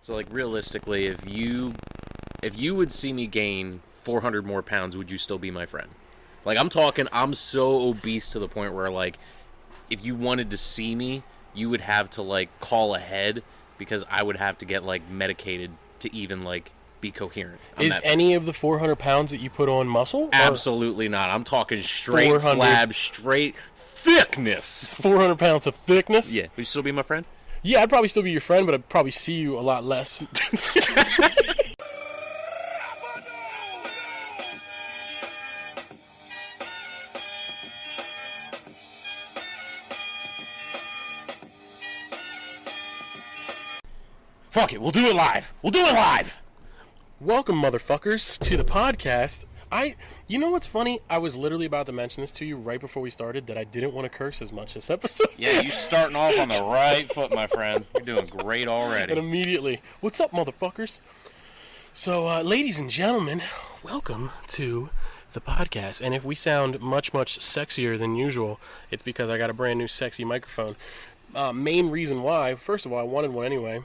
So, like, realistically, if you would see me gain 400 more pounds, would you still be my friend? Like, I'm so obese to the point where, like, if you wanted to see me, you would have to, like, call ahead because I would have to get, like, medicated to even, like, be coherent. Is any of the 400 pounds that you put on muscle? Absolutely not. I'm talking straight flab, straight thickness. 400 pounds of thickness? Yeah. Would you still be my friend? Yeah, I'd probably still be your friend, but I'd probably see you a lot less. Fuck it, we'll do it live. We'll do it live. Welcome, motherfuckers, to the podcast. You know what's funny? I was literally about to mention this to you right before we started that I didn't want to curse as much this episode. Yeah, you're starting off on the right foot, my friend. You're doing great already. And immediately, what's up, motherfuckers? So, ladies and gentlemen, welcome to the podcast. And if we sound much, much sexier than usual, it's because I got a brand new sexy microphone. Main reason why, first of all, I wanted one anyway.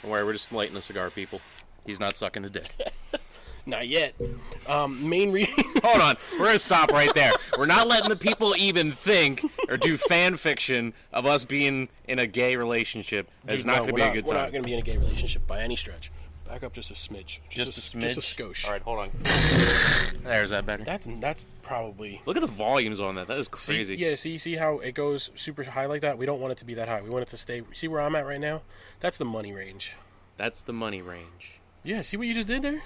Don't worry, we're just lighting the cigar, people. He's not sucking a dick. Not yet. Main reason... Hold on. We're going to stop right there. We're not letting the people even think or do fan fiction of us being in a gay relationship. It's not going to be a good time. We're not going to be in a gay relationship by any stretch. Back up just a smidge. Just a smidge? Just a skosh. All right, hold on. There's that better. That's probably... Look at the volumes on that. That is crazy. See how it goes super high like that? We don't want it to be that high. We want it to stay... See where I'm at right now? That's the money range. That's the money range. Yeah, see what you just did there?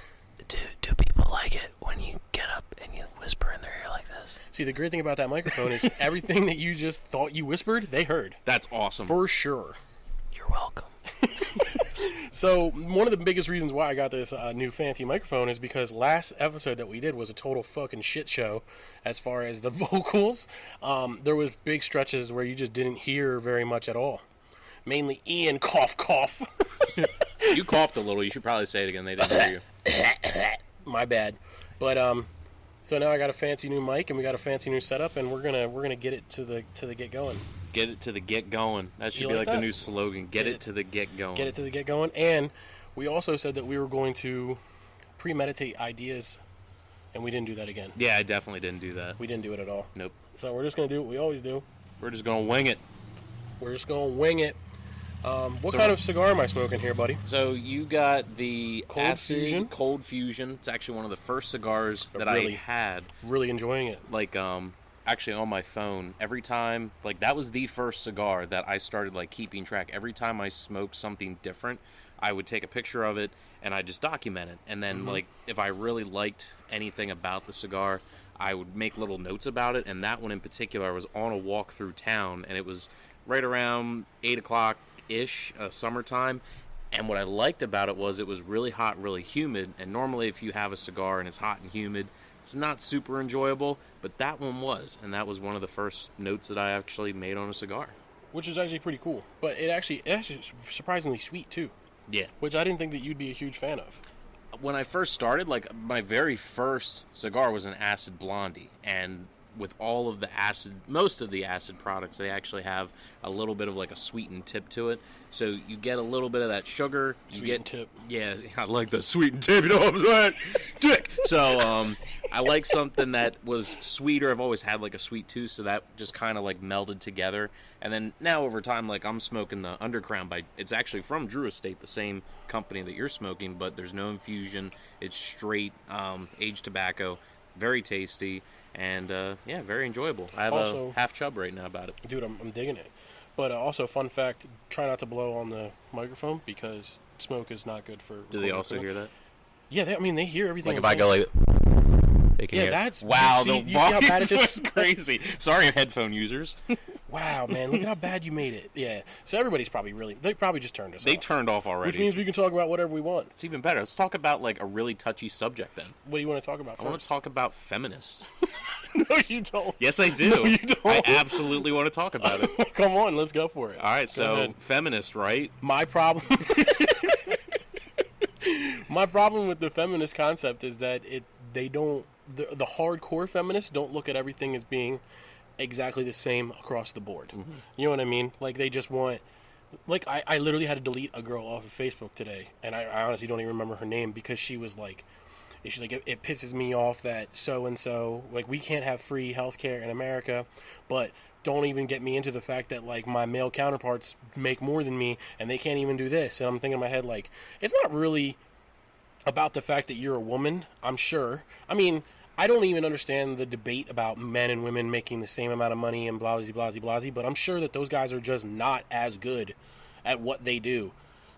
Do people like it when you get up and you whisper in their ear like this? See, the great thing about that microphone is everything that you just thought you whispered, they heard. That's awesome. For sure. You're welcome. So, one of the biggest reasons why I got this new fancy microphone is because last episode that we did was a total fucking shit show as far as the vocals. There was big stretches where you just didn't hear very much at all. Mainly Ian cough. You coughed a little. You should probably say it again. They didn't hear you. My bad. But so now I got a fancy new mic and we got a fancy new setup and we're gonna get it to the get going. Get it to the get going. That should be like the new slogan. Get it to the get going. Get it to the get going. And we also said that we were going to premeditate ideas, and we didn't do that again. Yeah, I definitely didn't do that. We didn't do it at all. Nope. So we're just gonna do what we always do. We're just gonna wing it. We're just gonna wing it. What kind of cigar am I smoking here, buddy? So you got the Cold Fusion? Cold Fusion. It's actually one of the first cigars that I had. Really enjoying it. Like, actually on my phone, every time, like, that was the first cigar that I started, like, keeping track. Every time I smoked something different, I would take a picture of it and I just document it. And then, like, if I really liked anything about the cigar, I would make little notes about it. And that one in particular, I was on a walk through town, and it was right around 8 o'clock-ish, summertime. And what I liked about it was really hot, really humid. And normally if you have a cigar and it's hot and humid, it's not super enjoyable, but that one was. And that was one of the first notes that I actually made on a cigar. Which is actually pretty cool. But it's actually surprisingly sweet, too. Yeah. Which I didn't think that you'd be a huge fan of. When I first started, like, my very first cigar was an acid blondie. And with all of the acid, most of the acid products, they actually have a little bit of like a sweetened tip to it. So you get a little bit of that sugar. Sweetened tip. Yeah, I like the sweetened tip, you know what I'm saying? Dick! So I like something that was sweeter. I've always had like a sweet tooth, so that just kind of like melded together. And then now over time, like, I'm smoking the Undercrown it's actually from Drew Estate, the same company that you're smoking, but there's no infusion. It's straight aged tobacco. Very tasty. And, yeah, very enjoyable. I have a half chub right now about it. Dude, I'm digging it. But also, fun fact, try not to blow on the microphone because smoke is not good for... Do they also hear that? Yeah, they hear everything. Like if I go like... They can hear. That's... Wow, the volume is crazy. Sorry, headphone users. Wow, man, look at how bad you made it. Yeah, so everybody's probably they probably just turned us off. They turned off already. Which means we can talk about whatever we want. It's even better. Let's talk about, like, a really touchy subject then. What do you want to talk about first? I want to talk about feminists. No, you don't. Yes, I do. No, you don't. I absolutely want to talk about it. Come on, let's go for it. All right, so feminist, right? My problem... My problem with the feminist concept is that the hardcore feminists don't look at everything as being exactly the same across the board. You know what I mean? Like, they just want... Like, I literally had to delete a girl off of Facebook today, and I honestly don't even remember her name, because she's like, it pisses me off that so-and-so, like, we can't have free healthcare in America, but don't even get me into the fact that, like, my male counterparts make more than me, and they can't even do this. And I'm thinking in my head, like, it's not really about the fact that you're a woman, I'm sure. I mean, I don't even understand the debate about men and women making the same amount of money and blah, blah, blah, blah, but I'm sure that those guys are just not as good at what they do.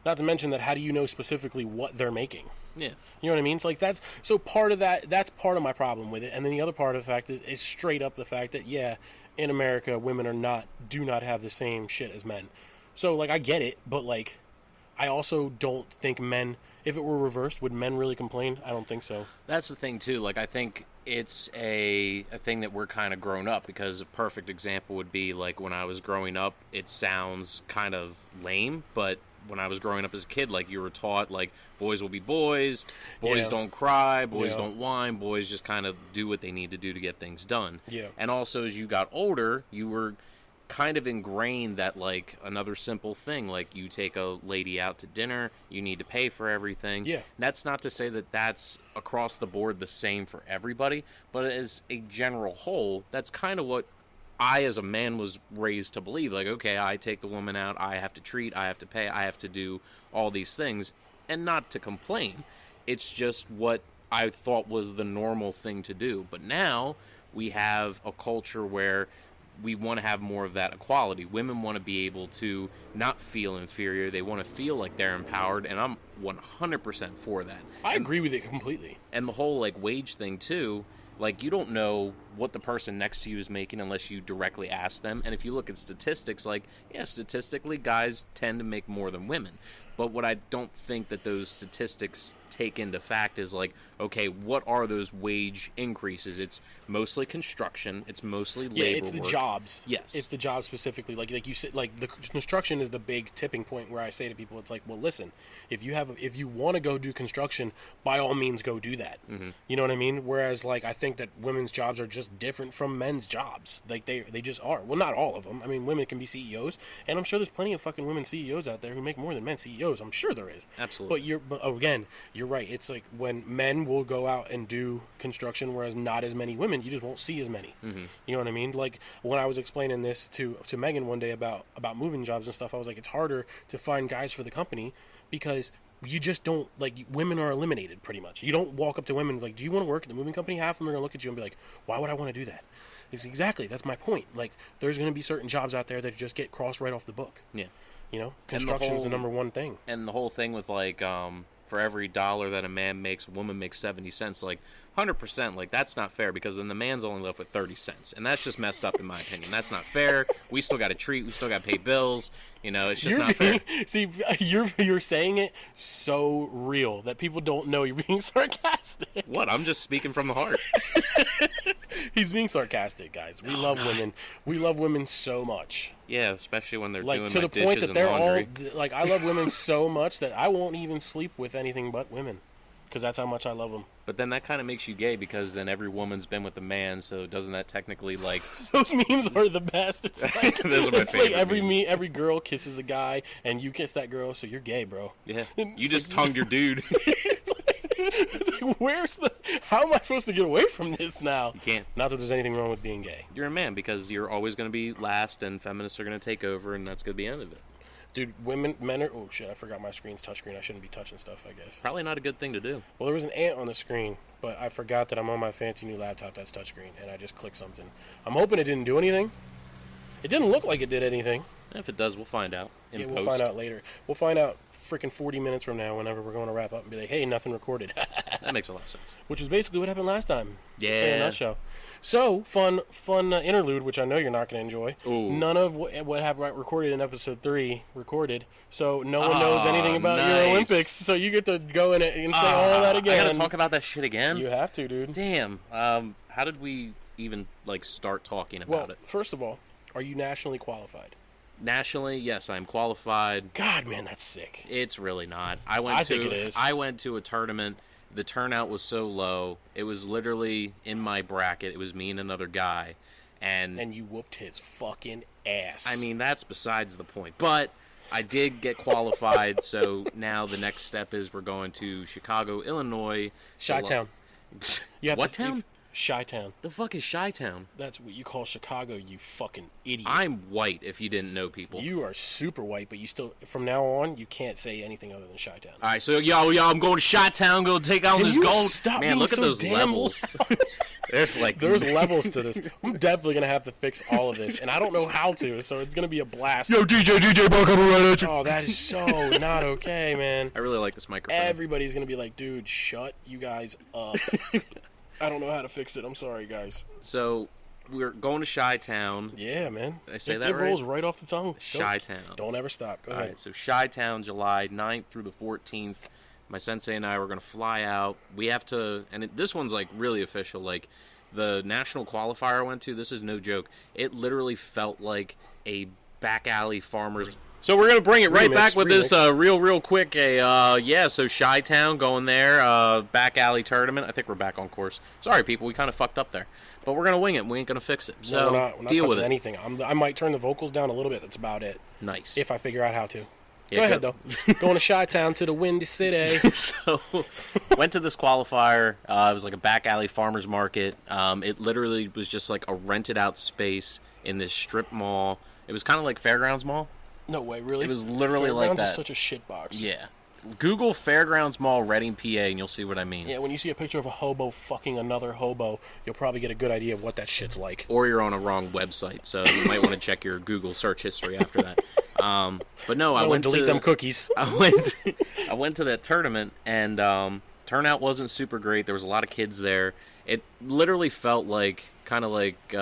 Not to mention that, how do you know specifically what they're making? Yeah. You know what I mean? It's like, that's... So part of that's part of my problem with it. And then the other part of the fact is straight up the fact that, yeah, in America, women do not have the same shit as men. So, like, I get it, but, like, I also don't think men... If it were reversed, would men really complain? I don't think so. That's the thing, too. Like, I think it's a thing that we're kind of grown up, because a perfect example would be, like, when I was growing up, it sounds kind of lame, but when I was growing up as a kid, like, you were taught, like, boys will be boys don't cry, boys don't whine, boys just kind of do what they need to do to get things done. Yeah. And also, as you got older, you were kind of ingrained that, like, another simple thing, like, you take a lady out to dinner, you need to pay for everything. Yeah. And that's not to say that that's across the board the same for everybody, but as a general whole, that's kind of what I, as a man, was raised to believe. Like, okay, I take the woman out, I have to treat, I have to pay, I have to do all these things, and not to complain. It's just what I thought was the normal thing to do. But now we have a culture where we want to have more of that equality. Women want to be able to not feel inferior. They want to feel like they're empowered, and I'm 100% for that. I agree with it completely. And the whole, like, wage thing, too, like, you don't know what the person next to you is making unless you directly ask them. And if you look at statistics, like, yeah, statistically, guys tend to make more than women. But what I don't think that those statistics take into fact is, like, okay, what are those wage increases? It's mostly construction. It's mostly labor Yeah, it's the work. jobs. Yes. It's the jobs specifically. Like you said, like, the construction is the big tipping point where I say to people, it's like, well, listen, if you want to go do construction, by all means go do that. Mm-hmm. You know what I mean? Whereas, like, I think that women's jobs are just different from men's jobs. Like, they just are. Well, not all of them. I mean, women can be CEOs, and I'm sure there's plenty of fucking women CEOs out there who make more than men CEOs. I'm sure there is. Absolutely. But again, you're right. It's like when men will go out and do construction, whereas not as many women, you just won't see as many. Mm-hmm. You know what I mean? Like, when I was explaining this to Megan one day about moving jobs and stuff, I was like, it's harder to find guys for the company because you just don't, like, women are eliminated pretty much. You don't walk up to women like, do you want to work at the moving company? Half of them are going to look at you and be like, why would I want to do that? It's exactly, that's my point. Like, there's going to be certain jobs out there that just get crossed right off the book. Yeah. You know, construction is the number one thing. And the whole thing with, like, for every dollar that a man makes, a woman makes 70 cents. Like, 100%, like, that's not fair, because then the man's only left with 30 cents. And that's just messed up, in my opinion. That's not fair. We still got to treat. We still got to pay bills. You know, it's just not fair. See, you're saying it so real that people don't know you're being sarcastic. What? I'm just speaking from the heart. He's being sarcastic, guys. We love women. We love women so much. Yeah, especially when they're like, doing to my the point dishes that they're and laundry. all like, I love women so much that I won't even sleep with anything but women, because that's how much I love them. But then that kind of makes you gay, because then every woman's been with a man, so doesn't that technically, like... Those memes are the best. It's like, Those are my it's like favorite memes. every girl kisses a guy, and you kiss that girl, so you're gay, bro. Yeah, you just tongued your dude. It's like, how am I supposed to get away from this now? You can't. Not that there's anything wrong with being gay. You're a man, because you're always going to be last, and feminists are going to take over, and that's going to be the end of it. Dude, men are... Oh, shit, I forgot my screen's touchscreen. I shouldn't be touching stuff, I guess. Probably not a good thing to do. Well, there was an ant on the screen, but I forgot that I'm on my fancy new laptop that's touchscreen, and I just clicked something. I'm hoping it didn't do anything. It didn't look like it did anything. If it does, we'll find out in post. We'll find out later. We'll find out freaking 40 minutes from now whenever we're going to wrap up and be like, hey, nothing recorded. That makes a lot of sense. Which is basically what happened last time. Yeah. In a nutshell. So, fun interlude, which I know you're not going to enjoy. Ooh. None of what happened recorded in episode 3 recorded, so no one knows anything about your Olympics, so you get to go in it and say all that again. I got to talk about that shit again? You have to, dude. Damn. How did we even, like, start talking about it? First of all, are you nationally qualified? Nationally, yes, I'm qualified. God, man, that's sick. It's really not. I think it is. I went to a tournament. The turnout was so low. It was literally in my bracket. It was me and another guy. And you whooped his fucking ass. I mean, that's besides the point. But I did get qualified, so now the next step is we're going to Chicago, Illinois. Chi-Town. What town? Chi-Town. The fuck is Chi-Town? That's what you call Chicago, you fucking idiot. I'm white, if you didn't know, people. You are super white, but you still, from now on, you can't say anything other than Chi-Town. All right, so y'all, I'm going to Chi-Town, go take out this gold. Stop Man, look so at those damn levels. There's levels to this. I'm definitely gonna have to fix all of this, and I don't know how to, so it's gonna be a blast. Yo, DJ, bro, coming right at you. Oh, that is so not okay, man. I really like this microphone. Everybody's gonna be like, dude, shut you guys up. I don't know how to fix it. I'm sorry, guys. So we're going to Chi-Town. Yeah, man. Did I say that right? It rolls right? right off the tongue. Chi-Town. Don't ever stop. Go ahead. All right, so Chi-Town, July 9th through the 14th. My sensei and I were going to fly out. We have to, and this one's like really official. Like the national qualifier I went to, this is no joke. It literally felt like a back alley farmer's. So we're going to bring it right back with this real quick. So Chi-Town going there, back alley tournament. I think we're back on course. Sorry, people, we kind of fucked up there. But we're going to wing it. We ain't going to fix it. So we're not deal with it. Anything. I might turn the vocals down a little bit. That's about it. Nice. If I figure out how to. Yeah, go ahead, though. Going to Chi-Town to the Windy City. So, went to this qualifier. It was like a back alley farmer's market. It literally was just like a rented out space in this strip mall. It was kind of like Fairgrounds Mall. No way, really? It was literally like that. Is such a shit box. Yeah. Google Fairgrounds Mall, Reading, PA, and you'll see what I mean. Yeah, when you see a picture of a hobo fucking another hobo, you'll probably get a good idea of what that shit's like. Or you're on a wrong website, so you might want to check your Google search history after that. But no, I went to delete them cookies. I went to that tournament, and turnout wasn't super great. There was a lot of kids there. It literally felt like kind of like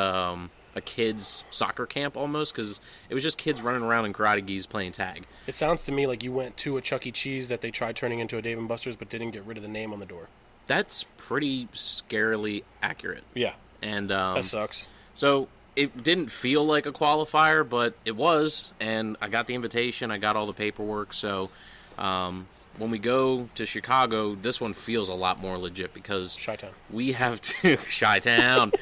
a kid's soccer camp almost, because it was just kids running around in karate gis playing tag. It sounds to me like you went to a Chuck E. Cheese that they tried turning into a Dave & Buster's but didn't get rid of the name on the door. That's pretty scarily accurate. Yeah. And that sucks. So it didn't feel like a qualifier, but it was, and I got the invitation. I got all the paperwork. So when we go to Chicago, this one feels a lot more legit because Chi-Town. We have to Chi-Town.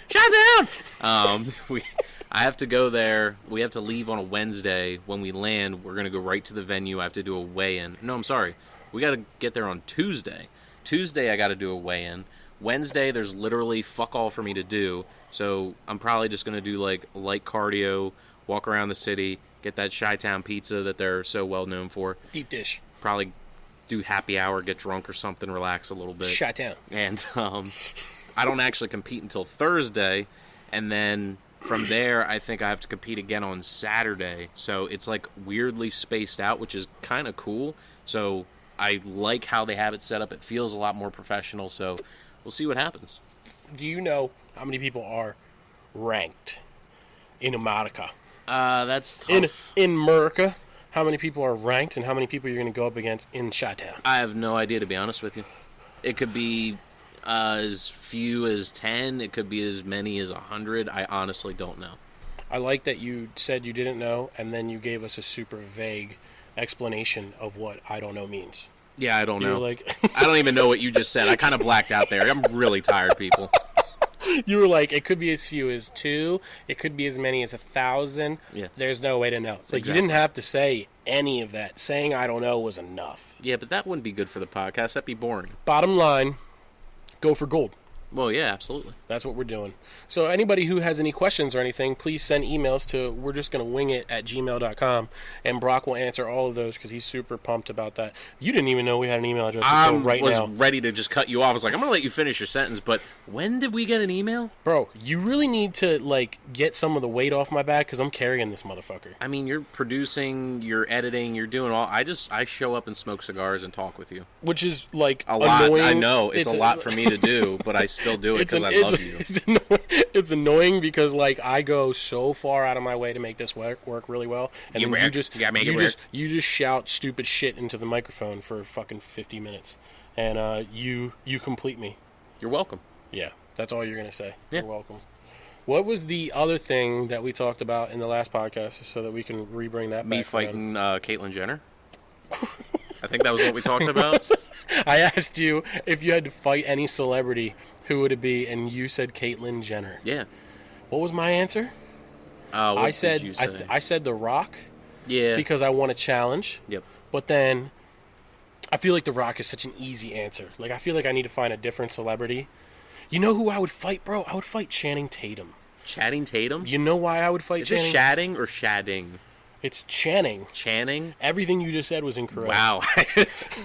I have to go there. We have to leave on a Wednesday. When we land, we're going to go right to the venue. I have to do a weigh-in. No, I'm sorry. We got to get there on Tuesday. Tuesday, I got to do a weigh-in. Wednesday, there's literally fuck all for me to do. So I'm probably just going to do like light cardio, walk around the city, get that Chi-Town pizza that they're so well known for. Deep dish. Probably do happy hour, get drunk or something, relax a little bit. Chi-Town. And I don't actually compete until Thursday, and then from there, I think I have to compete again on Saturday. So it's like weirdly spaced out, which is kind of cool. So I like how they have it set up. It feels a lot more professional. So we'll see what happens. Do you know how many people are ranked in America? That's tough. In America, how many people are ranked and how many people you're going to go up against in Chi-Town? I have no idea, to be honest with you. It could be as few as 10. It could be as many as 100. I honestly don't know. I like that you said you didn't know, and then you gave us a super vague explanation of what I don't know means. Yeah, I don't know. Like I don't even know what you just said. I kind of blacked out there. I'm really tired, people. You were like, it could be as few as 2. It could be as many as 1,000. Yeah. There's no way to know. It's like Exactly. You didn't have to say any of that. Saying I don't know was enough. Yeah, but that wouldn't be good for the podcast. That'd be boring. Bottom line, go for gold. Well, yeah, absolutely. That's what we're doing. So anybody who has any questions or anything, please send emails to we're just going to wing it at gmail.com, and Brock will answer all of those because he's super pumped about that. You didn't even know we had an email address until right now. I was ready to just cut you off. I was like, I'm going to let you finish your sentence, but when did we get an email? Bro, you really need to like get some of the weight off my back because I'm carrying this motherfucker. I mean, you're producing, you're editing, you're doing all. I show up and smoke cigars and talk with you. Which is like a lot. Annoying. I know it's a lot for me to do, but I still do it because I love you. It's annoying because like I go so far out of my way to make this work really well, and then you just shout stupid shit into the microphone for fucking 50 minutes, and you complete me. You're welcome. Yeah, that's all you're gonna say. Yeah. You're welcome. What was the other thing that we talked about in the last podcast, so that we can rebring that back? Me fighting Caitlyn Jenner. I think that was what we talked about. I asked you if you had to fight any celebrity, who would it be, and you said Caitlyn Jenner. Yeah. What was my answer? What did you say? I said The Rock. Yeah. Because I want a challenge. Yep. But then I feel like The Rock is such an easy answer. Like, I feel like I need to find a different celebrity. You know who I would fight, bro? I would fight Channing Tatum. Channing Tatum? You know why I would fight Channing? Is it Shadding or Shadding? It's Channing. Channing? Everything you just said was incorrect. Wow.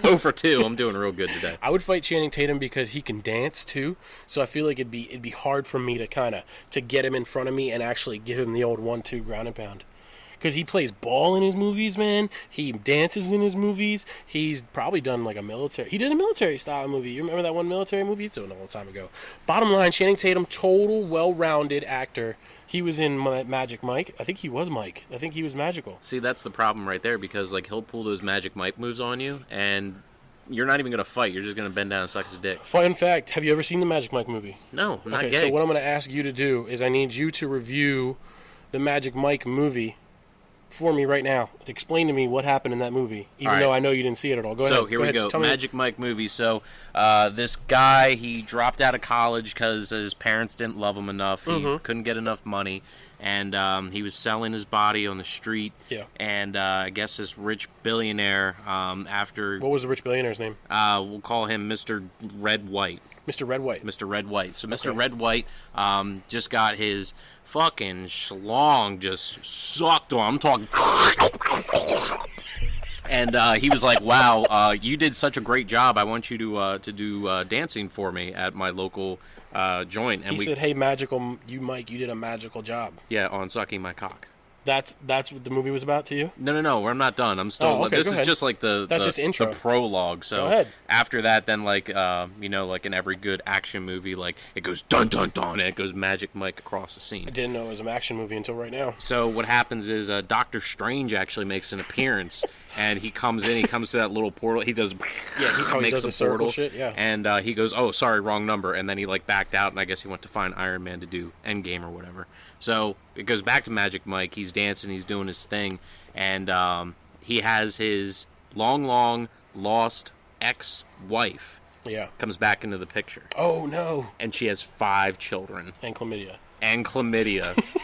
0 for 2. I'm doing real good today. I would fight Channing Tatum because he can dance too. So I feel like it'd be hard for me to get him in front of me and actually give him the old 1-2 ground and pound. Because he plays ball in his movies, man. He dances in his movies. He's probably done like a military... He did a military-style movie. You remember that one military movie? It's a long time ago. Bottom line, Channing Tatum, total well-rounded actor. He was in Magic Mike. I think he was Mike. I think he was magical. See, that's the problem right there, because like he'll pull those Magic Mike moves on you, and you're not even going to fight. You're just going to bend down and suck his dick. Fun fact, have you ever seen the Magic Mike movie? No, I'm not Okay, gay. so what I'm going to ask you to do is I need you to review the Magic Mike movie for me right now. Explain to me what happened in that movie, even though I know you didn't see it at all. Go ahead. So here we go. Magic Mike movie. So this guy, he dropped out of college because his parents didn't love him enough. He couldn't get enough money, and he was selling his body on the street. Yeah. And I guess this rich billionaire, after... What was the rich billionaire's name? We'll call him Mr. Red White. Mr. Red White. Mr. Red White. So Mr. Red White just got his fucking schlong just sucked on. I'm talking... And he was like, wow, you did such a great job. I want you to do dancing for me at my local joint. And he said, hey, Mike, you did a magical job. Yeah, on sucking my cock. That's what the movie was about to you? No, I'm not done. I'm still... okay, this is just like That's just intro. The prologue. So go ahead. After that, then like, like in every good action movie, like it goes dun dun dun, and it goes Magic Mike across the scene. I didn't know it was an action movie until right now. So what happens is Doctor Strange actually makes an appearance, and he comes in. He comes to that little portal. He does... Yeah, he probably makes does the a portal, circle shit, yeah. And he goes, oh, sorry, wrong number. And then he like backed out, and I guess he went to find Iron Man to do Endgame or whatever. So it goes back to Magic Mike. He's dancing. He's doing his thing. And he has his long lost ex-wife. Yeah. Comes back into the picture. Oh, no. And she has 5 children. And chlamydia.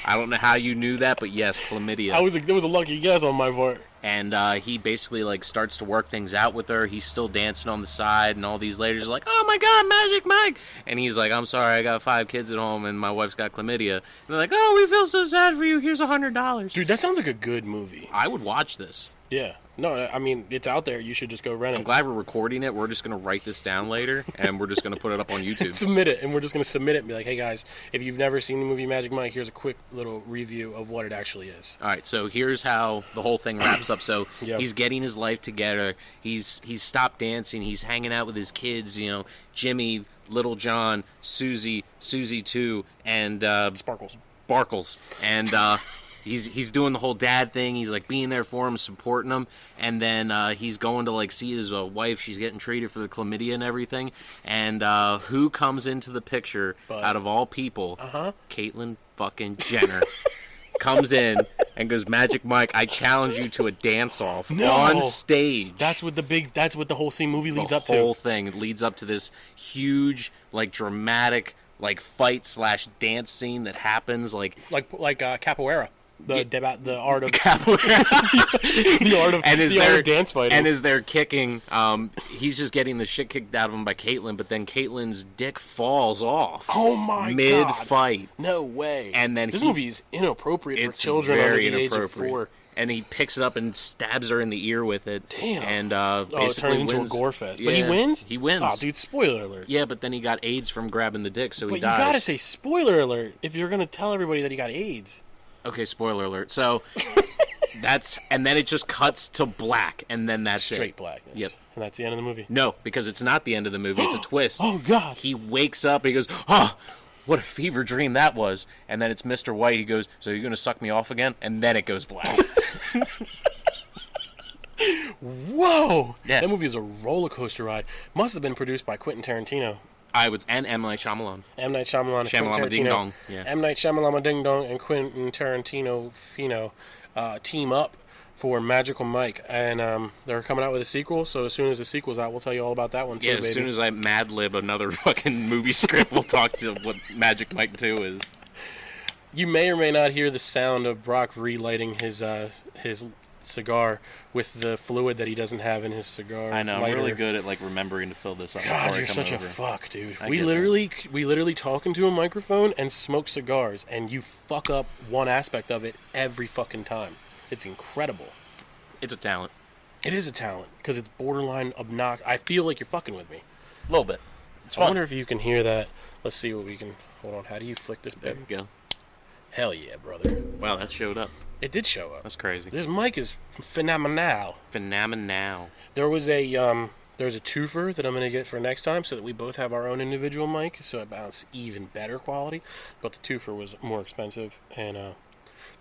I don't know how you knew that, but yes, chlamydia. There was a lucky guess on my part. And he basically like starts to work things out with her. He's still dancing on the side, and all these ladies are like, "Oh my God, Magic Mike!" And he's like, "I'm sorry, I got 5 kids at home, and my wife's got chlamydia." And they're like, "Oh, we feel so sad for you. Here's $100." Dude, that sounds like a good movie. I would watch this. Yeah. No, I mean, it's out there. You should just go rent it. I'm glad we're recording it. We're just going to write this down later, and we're just going to put it up on YouTube. Submit it, and we're just going to submit it and be like, hey, guys, if you've never seen the movie Magic Mike, here's a quick little review of what it actually is. All right, so here's how the whole thing wraps up. So he's getting his life together. He's stopped dancing. He's hanging out with his kids, Jimmy, Little John, Susie 2, and... Sparkles. And... He's doing the whole dad thing. He's like being there for him, supporting him, and then he's going to like see his wife. She's getting treated for the chlamydia and everything. And who comes into the picture out of all people? Caitlyn fucking Jenner comes in and goes, "Magic Mike, I challenge you to a dance-off on stage." That's what the whole movie leads up to. The whole thing leads up to this huge, like dramatic, like fight/dance scene that happens like capoeira. The art of capoeira, the art of dance fighting. And as they're kicking, he's just getting the shit kicked out of him by Caitlyn. But then Caitlyn's dick falls off. Oh my god! Mid-fight, no way. And then this movie is inappropriate for children under the age of 4. And he picks it up and stabs her in the ear with it. Damn. And it turns into a gore fest. Yeah. But he wins? He wins. Oh, dude, spoiler alert. Yeah, but then he got AIDS from grabbing the dick, so he dies. But you gotta say spoiler alert if you're gonna tell everybody that he got AIDS. Okay, spoiler alert. So and then it just cuts to black, and then that's straight blackness. Yep. And that's the end of the movie. No, because it's not the end of the movie. It's a twist. Oh god. He wakes up. He goes, "Oh, what a fever dream that was." And then it's Mr. White. He goes, "So you're gonna suck me off again?" And then it goes black. Whoa! Yeah. That movie is a roller coaster ride. Must have been produced by Quentin Tarantino. And M. Night Shyamalan. M. Night Shyamalan and Quentin Tarantino. Ding Dong. Yeah. M. Night Shyamalan Ding Dong and Quentin Tarantino team up for Magical Mike. And they're coming out with a sequel, so as soon as the sequel's out, we'll tell you all about that one too, Yeah, baby. as soon as I Mad Lib another fucking movie script, we'll talk to what Magic Mike 2 is. You may or may not hear the sound of Brock relighting his cigar with the fluid that he doesn't have in his cigar. I know. lighter. I'm really good at like remembering to fill this up. God, before you're I come such over. a fuck, dude. I We get literally talk into a microphone and smoke cigars, and you fuck up one aspect of it every fucking time. It's incredible. It's a talent. It is a talent because it's borderline obnoxious. I feel like you're fucking with me. A little bit. It's I fun. wonder if you can hear that. Let's see what we can. Hold on. How do you flick this There button? we go. Hell yeah, brother. Wow, that showed up. It did show up. That's crazy. This mic is phenomenal. Phenomenal. There's a twofer that I'm gonna get for next time, so that we both have our own individual mic, so it bounces even better quality. But the twofer was more expensive, and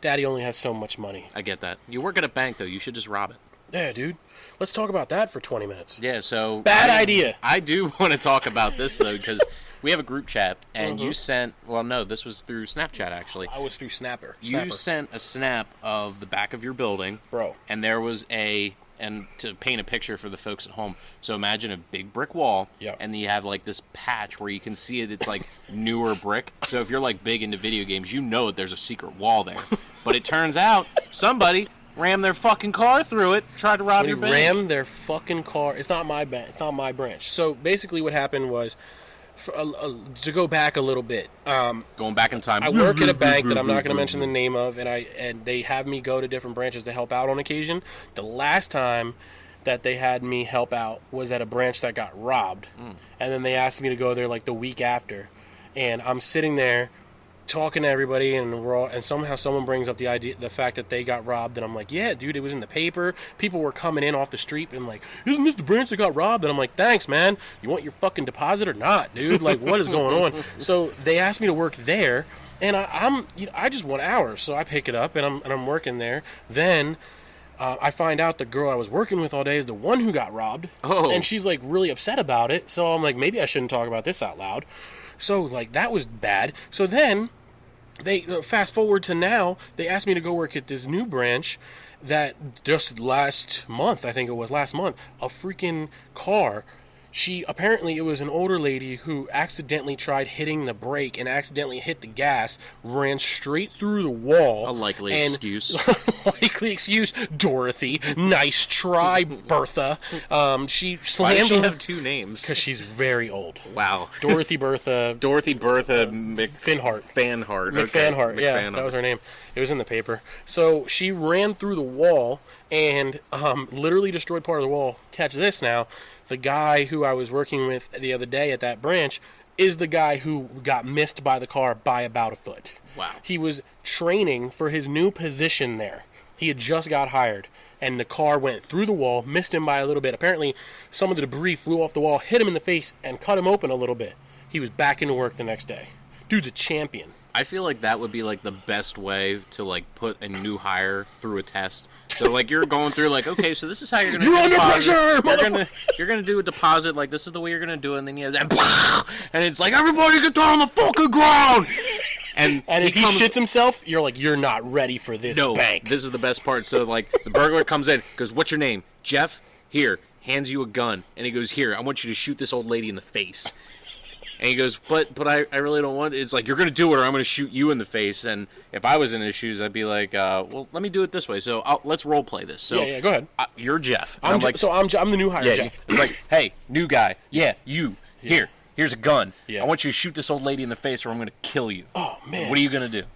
Daddy only has so much money. I get that. You work at a bank, though. You should just rob it. Yeah, dude. Let's talk about that for 20 minutes. Yeah, so... Bad idea. I do want to talk about this, though, because we have a group chat, and you sent... Well, no, this was through Snapchat, actually. I was through Snapper. You sent a snap of the back of your building. Bro. And there was and to paint a picture for the folks at home, so imagine a big brick wall, Yep. and then you have like this patch where you can see it. It's like newer brick. So if you're like big into video games, you know that there's a secret wall there. But it turns out somebody rammed their fucking car through it, tried to rob your bank. Rammed their fucking car. It's not my bank. It's not my branch. So basically, what happened was, to go back a little bit. Going back in time. I work at a bank that I'm not going to mention the name of, and they have me go to different branches to help out on occasion. The last time that they had me help out was at a branch that got robbed, and then they asked me to go there like the week after, and I'm sitting there talking to everybody, and somehow someone brings up the fact that they got robbed, and I'm like, yeah, dude, it was in the paper. People were coming in off the street and like, isn't this the branch that got robbed? And I'm like, thanks, man. You want your fucking deposit or not, dude? Like, what is going on? So they asked me to work there, and I just want hours, so I pick it up and I'm working there. Then I find out the girl I was working with all day is the one who got robbed, and she's like really upset about it. So I'm like, maybe I shouldn't talk about this out loud. So, like, that was bad. So then, they fast forward to now, they asked me to go work at this new branch that just last month, a freaking car. Apparently, it was an older lady who accidentally tried hitting the brake and accidentally hit the gas, ran straight through the wall. A likely excuse. Likely excuse, Dorothy. Nice try, Bertha. She slammed. Why does she have two names? Because she's very old. Wow. Dorothy Bertha. Finhart. McFanhart, Okay. yeah, that was her name. It was in the paper. So she ran through the wall and literally destroyed part of the wall. Catch this now. The guy who I was working with the other day at that branch is the guy who got missed by the car by about a foot. Wow. He was training for his new position there. He had just got hired, and the car went through the wall, missed him by a little bit. Apparently, some of the debris flew off the wall, hit him in the face, and cut him open a little bit. He was back into work the next day. Dude's a champion. I feel like that would be like the best way to like put a new hire through a test. So like you're going through like, okay, so this is how you're gonna. You're under pressure, you're gonna do a deposit. Like this is the way you're gonna do it. And then you have that, and it's like everybody get down on the fucking ground. And if he shits himself, you're like, you're not ready for this bank. This is the best part. So like the burglar comes in, goes, "What's your name?" "Jeff." "Here." Hands you a gun, and he goes, "Here, I want you to shoot this old lady in the face." And he goes, but I really don't want it. It's like, you're going to do it or I'm going to shoot you in the face. And if I was in his shoes, I'd be like, well, let me do it this way. So let's role play this. So yeah, go ahead. You're Jeff. I'm the new hire, Jeff. It's like, hey, new guy. Yeah, you. Yeah. Here's a gun. Yeah. I want you to shoot this old lady in the face or I'm going to kill you. Oh, man. What are you going to do?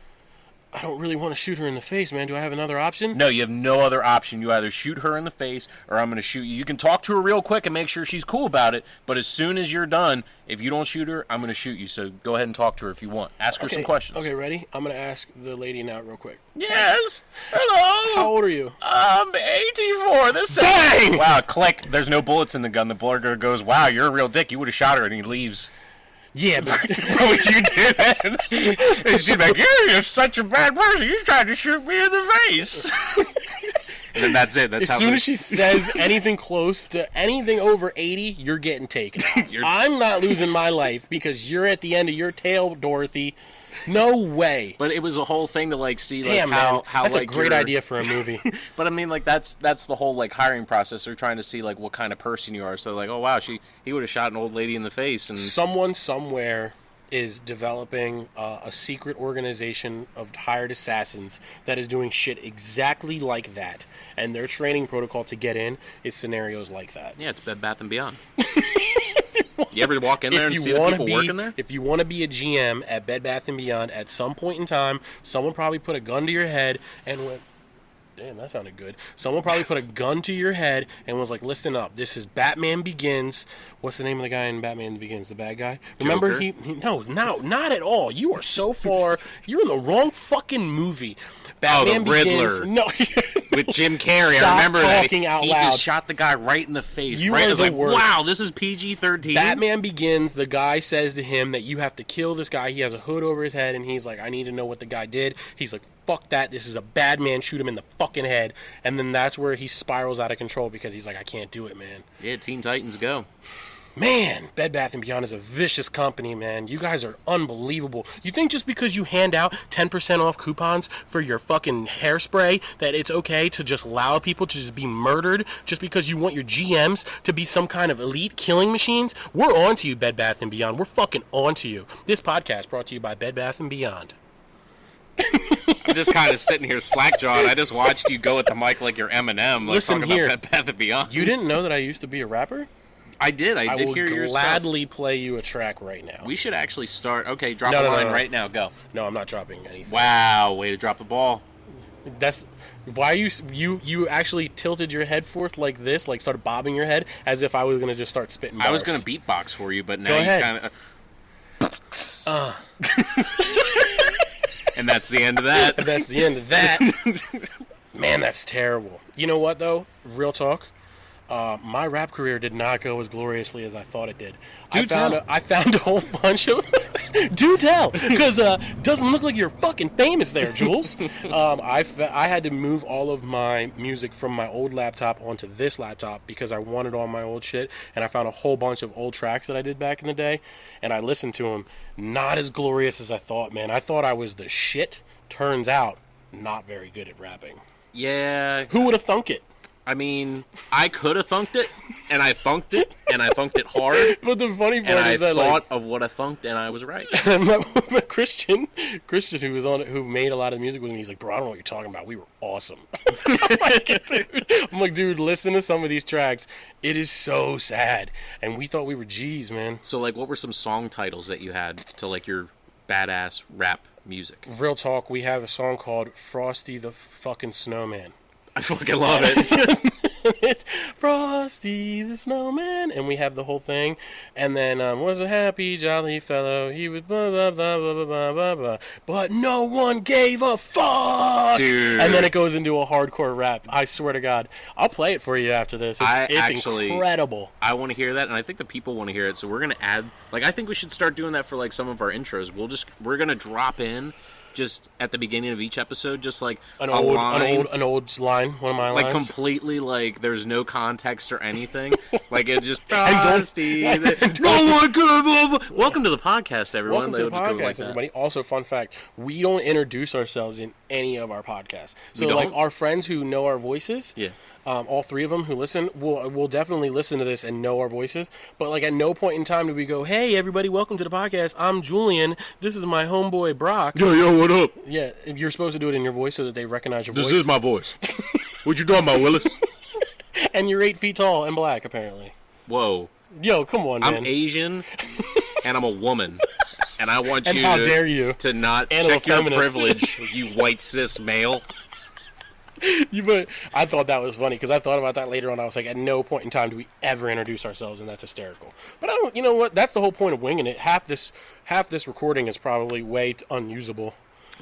I don't really want to shoot her in the face, man. Do I have another option? No, you have no other option. You either shoot her in the face or I'm going to shoot you. You can talk to her real quick and make sure she's cool about it, but as soon as you're done, if you don't shoot her, I'm going to shoot you. So go ahead and talk to her if you want. Ask her some questions. Okay, ready? I'm going to ask the lady now real quick. Yes. Hello. How old are you? I'm 84. Bang! Wow, click. There's no bullets in the gun. The burglar goes, wow, you're a real dick. You would have shot her, and he leaves. Yeah, but What would you do then? And she'd be like, you're such a bad person. You tried to shoot me in the face. And then that's it. That's as soon as she says anything close to anything over 80, you're getting taken out. I'm not losing my life because you're at the end of your tail, Dorothy. No way. But it was a whole thing to like see Damn, like how man. how that's like a great idea for a movie. But I mean like that's the whole like hiring process. They're trying to see like what kind of person you are. So like, oh wow, he would have shot an old lady in the face and Someone somewhere is developing a secret organization of hired assassins that is doing shit exactly like that. And their training protocol to get in is scenarios like that. Yeah, it's Bed Bath & Beyond. You ever walk in there and see the people working there? If you want to be a GM at Bed Bath & Beyond, at some point in time, someone probably put a gun to your head and went... Damn, that sounded good. Someone probably put a gun to your head and was like, listen up, this is Batman Begins. What's the name of the guy in Batman Begins? The bad guy? Remember, Joker? No, not at all. You are so far... You're in the wrong fucking movie. Batman the Riddler. Begins... No. With Jim Carrey, Stop I remember talking that. out He loud. just shot the guy right in the face. You right? are I was the like, worst. wow, this is PG-13. Batman Begins, the guy says to him that you have to kill this guy. He has a hood over his head, and he's like, I need to know what the guy did. He's like, fuck that. This is a bad man. Shoot him in the fucking head. And then that's where he spirals out of control because he's like, I can't do it, man. Yeah, Teen Titans Go. Man, Bed Bath & Beyond is a vicious company, man. You guys are unbelievable. You think just because you hand out 10% off coupons for your fucking hairspray that it's okay to just allow people to just be murdered just because you want your GMs to be some kind of elite killing machines? We're on to you, Bed Bath & Beyond. We're fucking on to you. This podcast brought to you by Bed Bath & Beyond. I'm just kind of sitting here slack-jawed. I just watched you go at the mic like you're Eminem. Like, Listen talking here. about Bed Bath & Beyond. You didn't know that I used to be a rapper? I did. I did will hear your gladly stuff. play you a track right now. We should actually start. Okay, drop No, a no, line no. right now. Go. No, I'm not dropping anything. Wow, way to drop the ball. That's why you actually tilted your head forth like this, like started bobbing your head as if I was gonna just start spitting bars. I was going to beatbox for you, but now Go you ahead. kind of... And that's the end of that. That's the end of that. Man, that's terrible. You know what though? Real talk. My rap career did not go as gloriously as I thought it did. I found a whole bunch of... Do tell! Because doesn't look like you're fucking famous there, Jules. I had to move all of my music from my old laptop onto this laptop because I wanted all my old shit, and I found a whole bunch of old tracks that I did back in the day, and I listened to them. Not as glorious as I thought, man. I thought I was the shit. Turns out, not very good at rapping. Yeah. Who would have thunk it? I mean, I could have thunked it, and I thunked it, and I thunked it hard. But the funny part And I is that thought of what I thunked, and I was right. but Christian, who was on it, who made a lot of the music with me, he's like, bro, I don't know what you're talking about. We were awesome. I'm like, dude, listen to some of these tracks. It is so sad, and we thought we were G's, man. So, like, what were some song titles that you had to, like, your badass rap music? Real talk, we have a song called Frosty the fucking Snowman. I fucking love it. It's Frosty the Snowman, and we have the whole thing. And then was a happy jolly fellow. He was blah blah blah blah blah blah blah. But no one gave a fuck. Dude. And then it goes into a hardcore rap. I swear to God, I'll play it for you after this. It's incredible. I want to hear that, and I think the people want to hear it. So we're gonna add. Like, I think we should start doing that for like some of our intros. We're gonna drop in. Just at the beginning of each episode, just like An a old line, one of my like lines. completely like there's no context or anything. Like it just And don't- Frosty. No one could. Welcome to the podcast, everyone. Welcome to the podcast, everybody. Also, fun fact: we don't introduce ourselves in any of our podcasts. So, We like don't? our friends who know our voices, Yeah. all three of them who listen, will definitely listen to this and know our voices. But like at no point in time do we go, "Hey, everybody, welcome to the podcast. I'm Julian. This is my homeboy Brock." Yo, what up? Yeah, you're supposed to do it in your voice so that they recognize your voice. This is my voice. What you talking about, Willis? And you're 8 feet tall and black, apparently. Whoa. Yo, come on, man. I'm Asian, and I'm a woman. And I want And you, how dare you. to not And I'm a check your feminist. privilege, you white cis male. But I thought that was funny because I thought about that later on. I was like, at no point in time do we ever introduce ourselves, and that's hysterical. But I don't. You know what? That's the whole point of winging it. Half this recording is probably way unusable.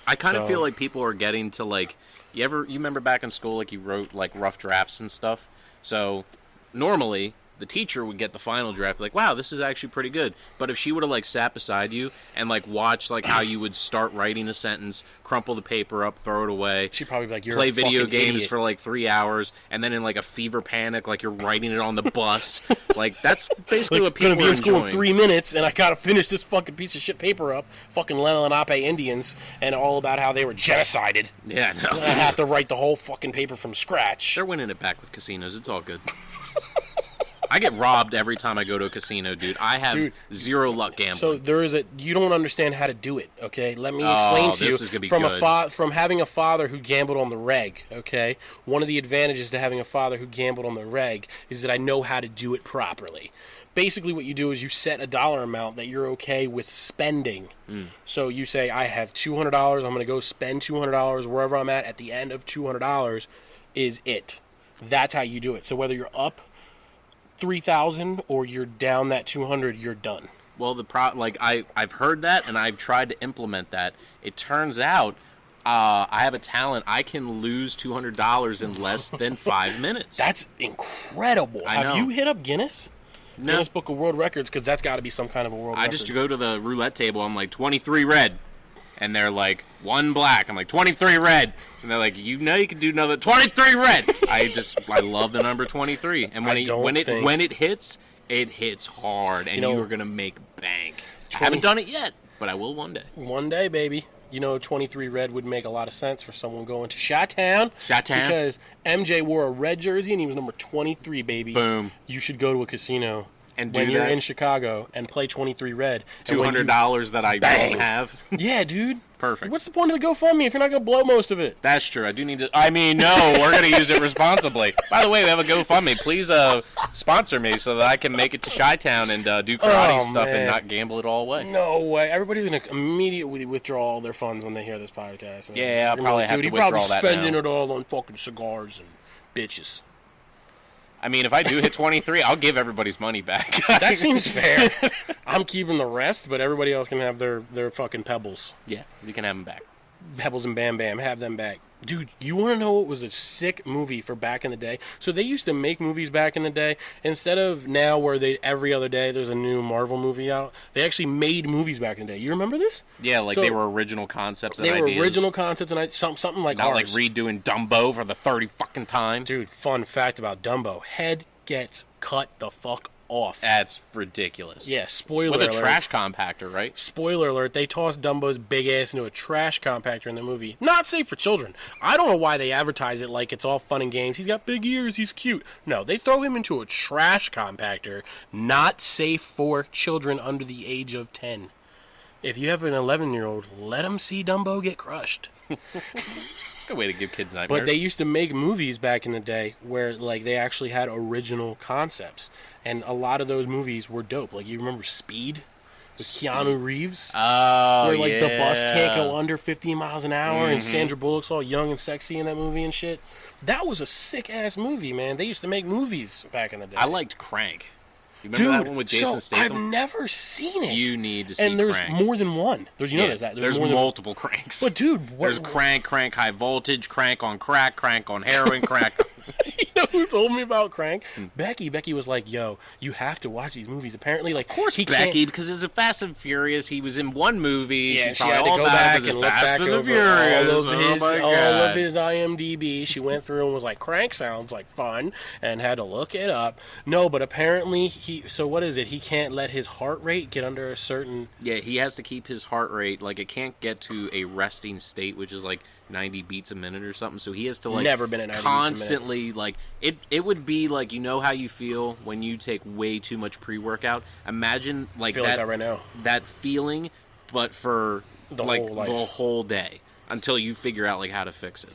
I kind of So- feel like people are getting to like you remember back in school like you wrote like rough drafts and stuff. So normally the teacher would get the final draft like, wow, this is actually pretty good. But if she would have like sat beside you and like watched like how you would start writing a sentence, crumple the paper up, throw it away, She'd probably be like, "You're play a video fucking games idiot." for like 3 hours, and then in like a fever panic, like you're writing it on the bus. Like that's basically Like, what people gonna be are in school enjoying. in 3 minutes, and I gotta finish this fucking piece of shit paper up. Fucking Lenape Indians, and all about how they were genocided. Yeah, And no. I have to write the whole fucking paper from scratch. They're winning it back with casinos. It's all good. I get robbed every time I go to a casino, dude. I have zero luck gambling. So you don't understand how to do it, okay? Let me explain to you. This is gonna be good. From having a father who gambled on the reg, okay? One of the advantages to having a father who gambled on the reg is that I know how to do it properly. Basically, what you do is you set a dollar amount that you're okay with spending. So you say, I have $200. I'm going to go spend $200 wherever I'm at the end of $200 is it. That's how you do it. So whether you're up 3,000 or you're down that 200, you're done. Well, I've heard that and I've tried to implement that. It turns out I have a talent. I can lose $200 in less than 5 minutes. That's incredible. Have you hit up Guinness? No. Guinness Book of World Records, because that's got to be some kind of a world record. I just go to the roulette table. I'm like 23 red, and they're like 1 black. I'm like 23 red, and they're like, you can do another 23 red. I love the number 23, and when it hits hard, and you are gonna make bank. I haven't done it yet, but I will one day. One day, baby. 23 red would make a lot of sense for someone going to Chi-Town. Because MJ wore a red jersey and he was number 23, baby. Boom. You should go to a casino and when you're in Chicago and play 23 red. $200 that I don't have. Yeah, dude. Perfect. What's the point of the GoFundMe if you're not going to blow most of it? That's true. I do need to... no, we're going to use it responsibly. By the way, we have a GoFundMe. Please sponsor me so that I can make it to Chi-Town and do karate stuff and not gamble it all away. No way. Everybody's going to immediately withdraw all their funds when they hear this podcast. Yeah, I'll probably have to withdraw that now. Dude, he probably spending it all on fucking cigars and bitches. I mean, if I do hit 23, I'll give everybody's money back. That seems fair. I'm keeping the rest, but everybody else can have their fucking pebbles. Yeah, you can have them back. Pebbles and Bam Bam, have them back. Dude, you want to know what was a sick movie for back in the day? So they used to make movies back in the day. Instead of now where every other day there's a new Marvel movie out, they actually made movies back in the day. You remember this? Yeah, they were original concepts and ideas. They were original concepts and something like Not ours. like redoing Dumbo for the 30 fucking time. Dude, fun fact about Dumbo. Head gets cut the fuck off. That's ridiculous. Yeah, spoiler alert. With a trash compactor, right? Spoiler alert, they tossed Dumbo's big ass into a trash compactor in the movie. Not safe for children. I don't know why they advertise it like it's all fun and games. He's got big ears, he's cute. No, they throw him into a trash compactor. Not safe for children under the age of 10. If you have an 11-year-old, let him see Dumbo get crushed. It's a good way to give kids nightmares. But they used to make movies back in the day where they actually had original concepts. And a lot of those movies were dope. Like, you remember Speed with Keanu Reeves? Oh, where, the bus can't go under 15 miles an hour and Sandra Bullock's all young and sexy in that movie and shit. That was a sick-ass movie, man. They used to make movies back in the day. I liked Crank. You remember that one with Jason Statham? I've never seen it. You need to see Crank. And there's more than one. There's multiple Cranks. But, dude... There's Crank High Voltage, Crank on Crack, Crank on Heroin, Crank... You know who told me about Crank? Becky. Becky was like, yo, you have to watch these movies. Apparently, of course, Becky, because it's a Fast and Furious. He was in one movie. Yeah, she had to go back and look back over all of his IMDb. She went through and was like, Crank sounds like fun, and had to look it up. No, but apparently, so what is it? He can't let his heart rate get under a certain... Yeah, he has to keep his heart rate, it can't get to a resting state, which is 90 beats a minute or something, so he has to never been at 90 constantly beats a minute. It would be you know how you feel when you take way too much pre-workout. Imagine I feel like that right now. That feeling, but for the whole day until you figure out how to fix it.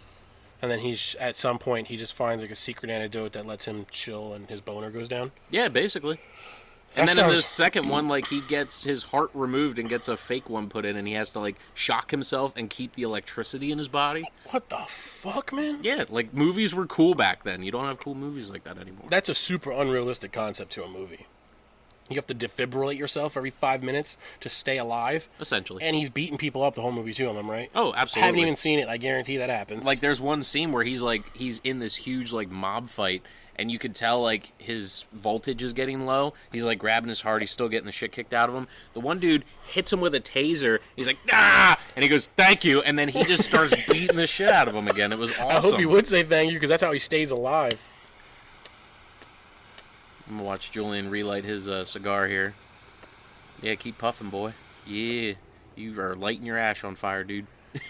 And then at some point he just finds a secret antidote that lets him chill and his boner goes down. Yeah, basically. And then in the second one, he gets his heart removed and gets a fake one put in, and he has to, shock himself and keep the electricity in his body. What the fuck, man? Yeah, movies were cool back then. You don't have cool movies like that anymore. That's a super unrealistic concept to a movie. You have to defibrillate yourself every 5 minutes to stay alive. Essentially. And he's beating people up the whole movie, too, am I right? Oh, absolutely. I haven't even seen it. I guarantee that happens. There's one scene where he's in this huge, mob fight, and you could tell, his voltage is getting low. He's, grabbing his heart. He's still getting the shit kicked out of him. The one dude hits him with a taser. He's like, ah! And he goes, thank you. And then he just starts beating the shit out of him again. It was awesome. I hope he would say thank you, because that's how he stays alive. I'm going to watch Julian relight his cigar here. Yeah, keep puffing, boy. Yeah. You are lighting your ash on fire, dude.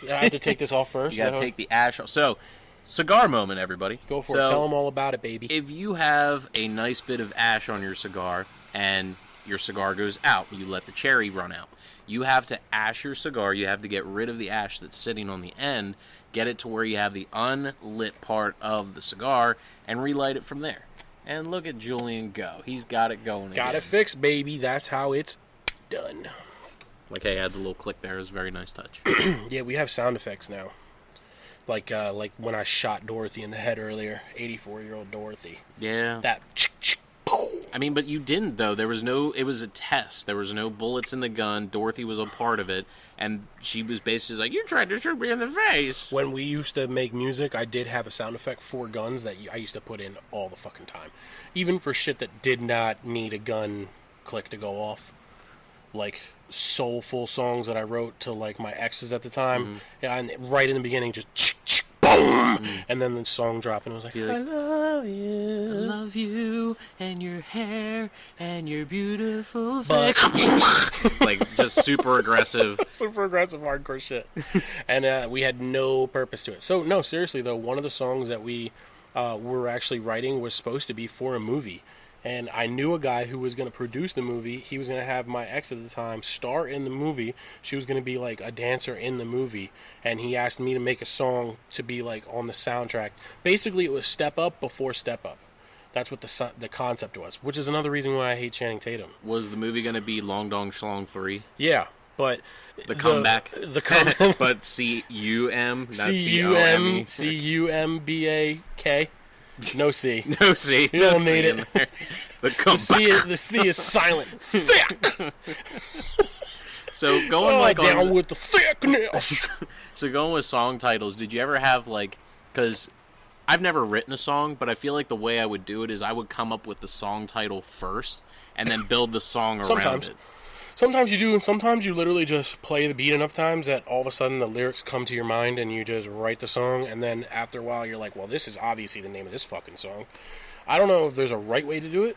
I have to take this off first? You got to take the ash off. So... Cigar moment, everybody. Go for it. Tell them all about it, baby. If you have a nice bit of ash on your cigar and your cigar goes out, you let the cherry run out. You have to ash your cigar. You have to get rid of the ash that's sitting on the end, get it to where you have the unlit part of the cigar, and relight it from there. And look at Julian go. He's got it going Got it fixed, baby. That's how it's done. Like, hey, I had the little click there. It was a very nice touch. Yeah, we have sound effects now. Like when I shot Dorothy in the head earlier, 84-year-old Dorothy. Yeah. That. I mean, but you didn't, though. It was a test. There was no bullets in the gun. Dorothy was a part of it. And she was basically like, you tried to shoot me in the face. When we used to make music, I did have a sound effect for guns that I used to put in all the fucking time. Even for shit that did not need a gun click to go off. Like soulful songs that I wrote to like my exes at the time. Mm-hmm. Yeah, and right in the beginning, just boom, and then the song dropped, and it was like, I love you, I love you, and your hair, and your beautiful face. Like just super aggressive hardcore shit. And we had no purpose to it. So no, seriously though, one of the songs that we were actually writing was supposed to be for a movie. And I knew a guy who was going to produce the movie. He was going to have my ex at the time star in the movie. She was going to be like a dancer in the movie. And he asked me to make a song to be like on the soundtrack. Basically, it was Step Up before Step Up. That's what the concept was, which is another reason why I hate Channing Tatum. Was the movie going to be Long Dong Schlong 3? Yeah, but... The comeback? The comeback. But C-U-M, not C-U-M, C-U-M-B-A-K. No C. No C. You don't need it. The C is silent. Thick. So going down with the thickness. So going with song titles, did you ever have like, because I've never written a song, but I feel like the way I would do it is I would come up with the song title first and then build the song around it. Sometimes you do, and sometimes you literally just play the beat enough times that all of a sudden the lyrics come to your mind and you just write the song, and then after a while you're like, well, this is obviously the name of this fucking song. I don't know if there's a right way to do it.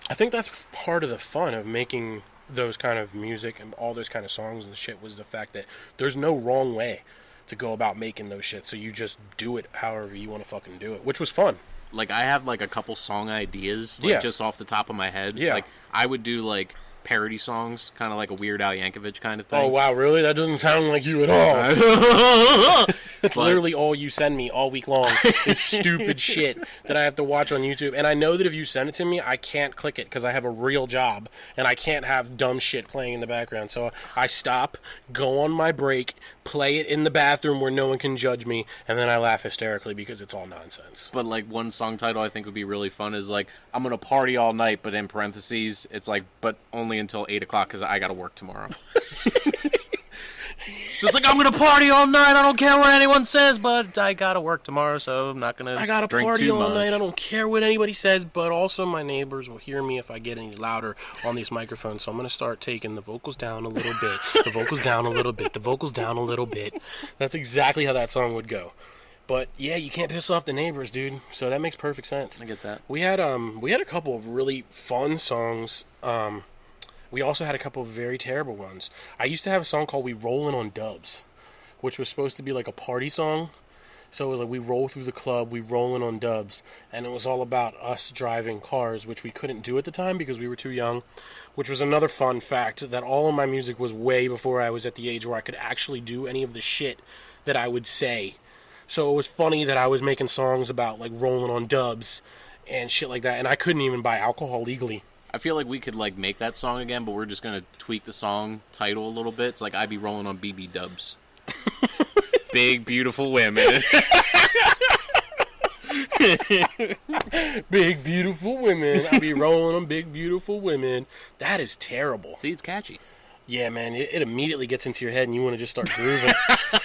I think that's part of the fun of making those kind of music and all those kind of songs and shit, was the fact that there's no wrong way to go about making those shit, so you just do it however you want to fucking do it, which was fun. Like, I have like a couple song ideas, like just off the top of my head. Yeah. Like, I would do like parody songs, kind of like a Weird Al Yankovic kind of thing. Oh, wow, really? That doesn't sound like you at all. It's literally all you send me all week long is stupid shit that I have to watch on YouTube. And I know that if you send it to me, I can't click it because I have a real job, and I can't have dumb shit playing in the background. So I stop, go on my break, play it in the bathroom where no one can judge me, and then I laugh hysterically because it's all nonsense. But like one song title I think would be really fun is like, I'm going to party all night, but in parentheses, it's like, but only until 8 o'clock because I got to work tomorrow. So it's like, I'm going to party all night. I don't care what anyone says, but I got to work tomorrow, so I'm not going to drink too much. I got to party all night. I don't care what anybody says, but also my neighbors will hear me if I get any louder on these microphones, so I'm going to start taking the vocals down a little bit, the vocals down a little bit, the vocals down a little bit. That's exactly how that song would go. But yeah, you can't piss off the neighbors, dude. So that makes perfect sense. I get that. We had a couple of really fun songs. We also had a couple of very terrible ones. I used to have a song called We Rollin' on Dubs, which was supposed to be like a party song. So it was like, we roll through the club, we rollin' on dubs. And it was all about us driving cars, which we couldn't do at the time because we were too young. Which was another fun fact, that all of my music was way before I was at the age where I could actually do any of the shit that I would say. So it was funny that I was making songs about like rolling on dubs and shit like that. And I couldn't even buy alcohol legally. I feel like we could like make that song again, but we're just gonna tweak the song title a little bit. It's like, I be rolling on BB dubs. Big beautiful women. Big beautiful women. I be rolling on big beautiful women. That is terrible. See, it's catchy. Yeah, man, it immediately gets into your head and you want to just start grooving.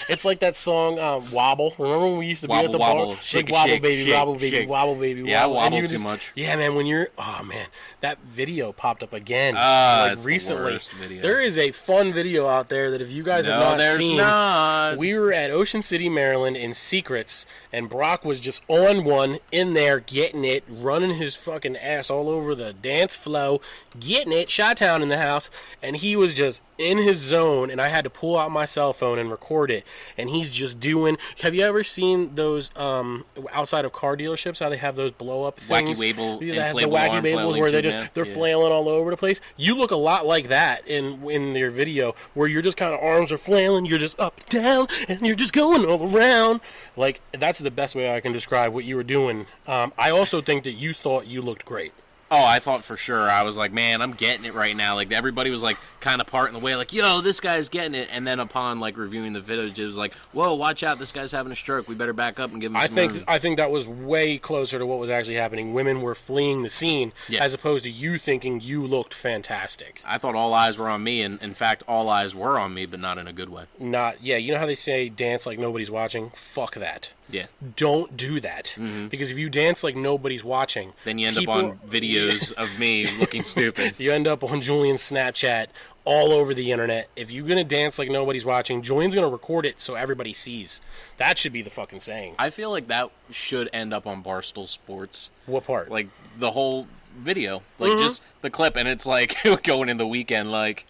It's like that song, Wobble. Remember when we used to be at the bar? Shake, wobble, shake, baby, shake, wobble, baby, shake. wobble, baby, wobble. Yeah, wobble too much. Yeah, man, when you're... Oh, man, that video popped up again. It's recently. The worst video. There is a fun video out there that if you guys have not seen... Not. We were at Ocean City, Maryland in Secrets, and Brock was just on one, in there, getting it, running his fucking ass all over the dance floor, getting it, Chi-Town in the house, and he was just in his zone, and I had to pull out my cell phone and record it. And he's just doing. Have you ever seen those outside of car dealerships? How they have those blow up things? Wacky Wable, the inflatable wacky arm Wables flailing where tube, they're flailing all over the place. You look a lot like that in your video, where you're just kind of arms are flailing, you're just up and down, and you're just going all around. Like, that's the best way I can describe what you were doing. I also think that you thought you looked great. Oh, I thought for sure. I was like, man, I'm getting it right now. Like, everybody was, like, kind of parting the way, like, yo, this guy's getting it. And then upon, like, reviewing the footage, it was like, whoa, watch out, this guy's having a stroke. We better back up and give him some room. I think that was way closer to what was actually happening. Women were fleeing the scene, as opposed to you thinking you looked fantastic. I thought all eyes were on me, and in fact, all eyes were on me, but not in a good way. You know how they say dance like nobody's watching? Fuck that. Yeah. Don't do that. Mm-hmm. Because if you dance like nobody's watching, then you end up on videos of me looking stupid. You end up on Julian's Snapchat all over the internet. If you're going to dance like nobody's watching, Julian's going to record it so everybody sees. That should be the fucking saying. I feel like that should end up on Barstool Sports. What part? Like, the whole video. Like, just the clip, and it's like going in the weekend, like...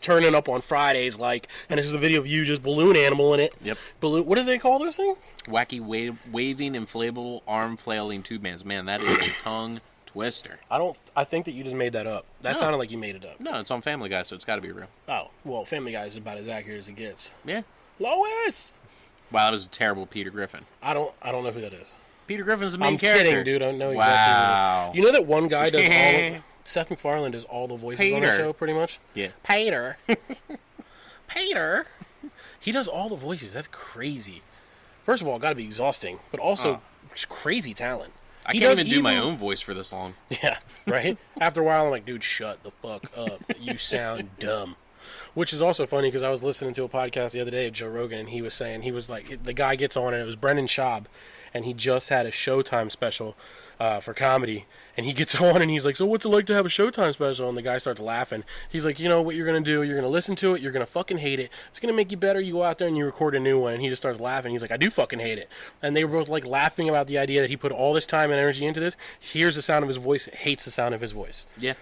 Turning up on Fridays, like, and this is a video of you just balloon animal in it. Yep. Balloon. What do they call those things? Wacky waving inflatable arm flailing tube bands. Man, that is a tongue twister. I think that you just made that up. That sounded like you made it up. No, it's on Family Guy, so it's got to be real. Oh, well, Family Guy is about as accurate as it gets. Yeah. Lois. Wow, that was a terrible Peter Griffin. I don't know who that is. Peter Griffin's the main I'm character. kidding, dude. I know exactly. Wow. You know that one guy does all. Seth MacFarlane does all the voices on the show, pretty much. Yeah. Peter. Peter. He does all the voices. That's crazy. First of all, got to be exhausting, but also just crazy talent. I can't even do my own voice for this long. Yeah, right? After a while, I'm like, dude, shut the fuck up. You sound dumb. Which is also funny because I was listening to a podcast the other day of Joe Rogan, and he was like, the guy gets on, and it was Brendan Schaub, and he just had a Showtime special for comedy, and he gets on, and he's like, so what's it like to have a Showtime special? And the guy starts laughing. He's like, you know what you're going to do? You're going to listen to it. You're going to fucking hate it. It's going to make you better. You go out there and you record a new one. And he just starts laughing. He's like, I do fucking hate it. And they were both like laughing about the idea that he put all this time and energy into this, hears the sound of his voice, hates the sound of his voice. Yeah.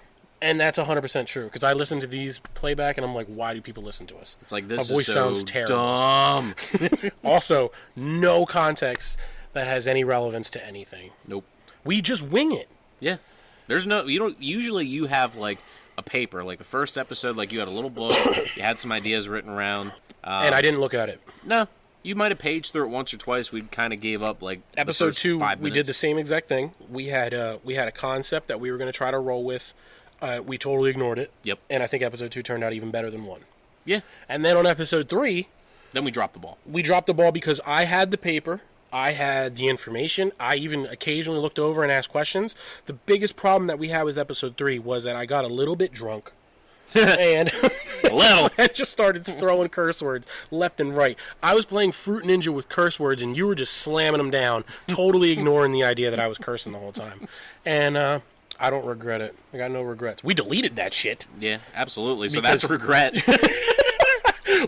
And that's 100% true, because I listen to these playback, and I'm like, why do people listen to us? It's like, this Our voice is so sounds terrible. Dumb. Also, no context that has any relevance to anything. Nope. We just wing it. Yeah. There's no, you don't, usually you have, like, a paper. Like, the first episode, like, you had a little book, you had some ideas written around. And I didn't look at it. No. You might have paged through it once or twice. We kind of gave up, like, episode 2, 5 minutes. We did the same exact thing. We had a concept that we were going to try to roll with. We totally ignored it. Yep. And I think episode 2 turned out even better than 1. Yeah. And then on episode 3... Then we dropped the ball. We dropped the ball because I had the paper. I had the information. I even occasionally looked over and asked questions. The biggest problem that we had with episode 3 was that I got a little bit drunk. And I just started throwing curse words left and right. I was playing Fruit Ninja with curse words, and you were just slamming them down, totally ignoring the idea that I was cursing the whole time. And I don't regret it. I got no regrets. We deleted that shit. Yeah, absolutely. So that's a regret.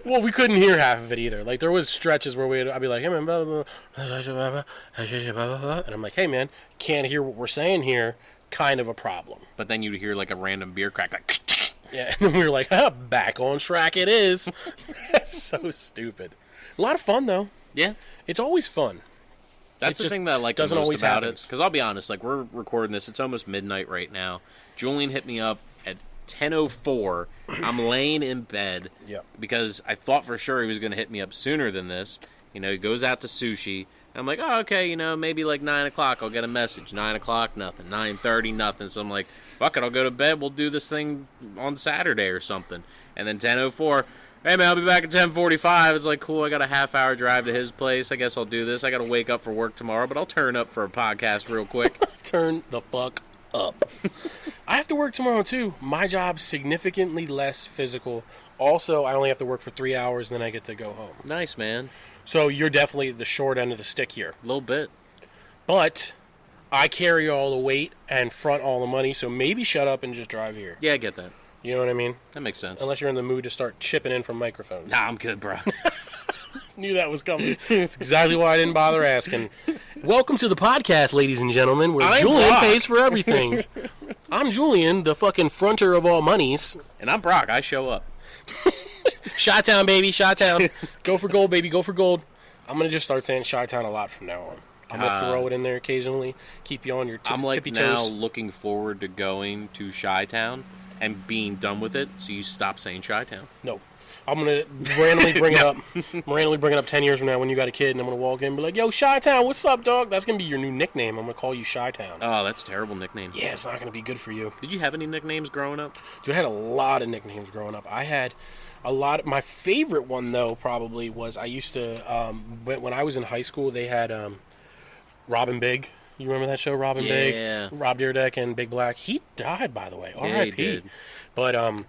Well, we couldn't hear half of it either. Like, there was stretches where I'd be like, hey, man, blah, blah, blah, and I'm like, hey, man, can't hear what we're saying here. Kind of a problem. But then you'd hear, like, a random beer crack, like... Yeah, and we were like, back on track it is. That's so stupid. A lot of fun, though. Yeah. It's always fun. That's the thing that I like the most about it. Because I'll be honest, like, we're recording this. It's almost midnight right now. Julian hit me up at 10:04. I'm laying in bed. Yeah. Because I thought for sure he was going to hit me up sooner than this. You know, he goes out to sushi. And I'm like, oh, okay, you know, maybe like 9 o'clock I'll get a message. 9 o'clock, nothing. 9:30, nothing. So I'm like, fuck it, I'll go to bed. We'll do this thing on Saturday or something. And then 10:04, hey, man, I'll be back at 10:45. It's like, cool, I got a half-hour drive to his place. I guess I'll do this. I got to wake up for work tomorrow, but I'll turn up for a podcast real quick. Turn the fuck up. I have to work tomorrow, too. My job's significantly less physical. Also, I only have to work for 3 hours, and then I get to go home. Nice, man. So you're definitely the short end of the stick here. A little bit. But I carry all the weight and front all the money, so maybe shut up and just drive here. Yeah, I get that. You know what I mean? That makes sense. Unless you're in the mood to start chipping in from microphones. Nah, I'm good, bro. Knew that was coming. That's exactly why I didn't bother asking. Welcome to the podcast, ladies and gentlemen, where Julian pays for everything. I'm Julian, the fucking fronter of all monies. And I'm Brock. I show up. Chi-Town, baby, Chi-Town. Go for gold, baby, go for gold. I'm going to just start saying Chi-Town a lot from now on. I'm going to throw it in there occasionally, keep you on your I'm like tippy now toes. looking forward to going to Chi-Town and being done with it, so you stop saying Chi-Town. No. I'm going to randomly bring it up. Randomly bring it up 10 years from now when you got a kid, and I'm going to walk in and be like, yo, Chi-Town, what's up, dog? That's going to be your new nickname. I'm going to call you Chi-Town. Oh, that's a terrible nickname. Yeah, it's not going to be good for you. Did you have any nicknames growing up? Dude, I had a lot of nicknames growing up. I had a lot. My favorite one, though, probably was I used to, when I was in high school, they had Robin Big. You remember that show, Robin Big? Yeah. Rob Dyrdek and Big Black. He died, by the way. Yeah, he R.I.P. did. But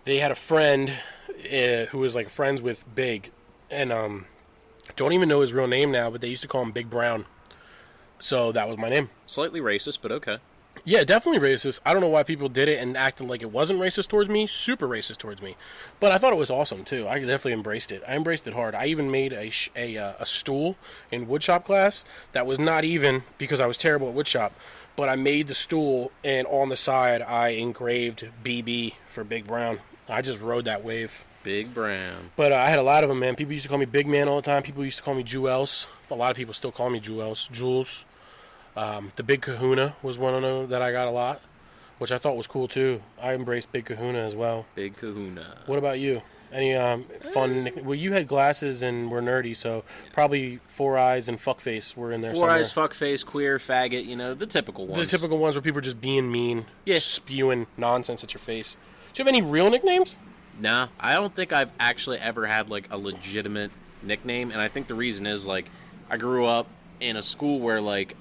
they had a friend who was like friends with Big, and don't even know his real name now, but they used to call him Big Brown. So that was my name. Slightly racist, but okay. Yeah, definitely racist. I don't know why people did it and acted like it wasn't racist towards me. Super racist towards me. But I thought it was awesome, too. I definitely embraced it. I embraced it hard. I even made a stool in woodshop class that was not even because I was terrible at woodshop. But I made the stool, and on the side, I engraved BB for Big Brown. I just rode that wave. Big Brown. But I had a lot of them, man. People used to call me Big Man all the time. People used to call me Jules. A lot of people still call me Jules. The Big Kahuna was one of them that I got a lot, which I thought was cool too. I embraced Big Kahuna as well. Big Kahuna. What about you? Any fun? Well, you had glasses and were nerdy, so probably Four Eyes and Fuckface were in there. Four Eyes, Fuckface, Queer, Faggot. You know, the typical ones. The typical ones where people are just being mean, Yeah. spewing nonsense at your face. Do you have any real nicknames? Nah, I don't think I've actually ever had like a legitimate nickname, and I think the reason is like I grew up in a school where like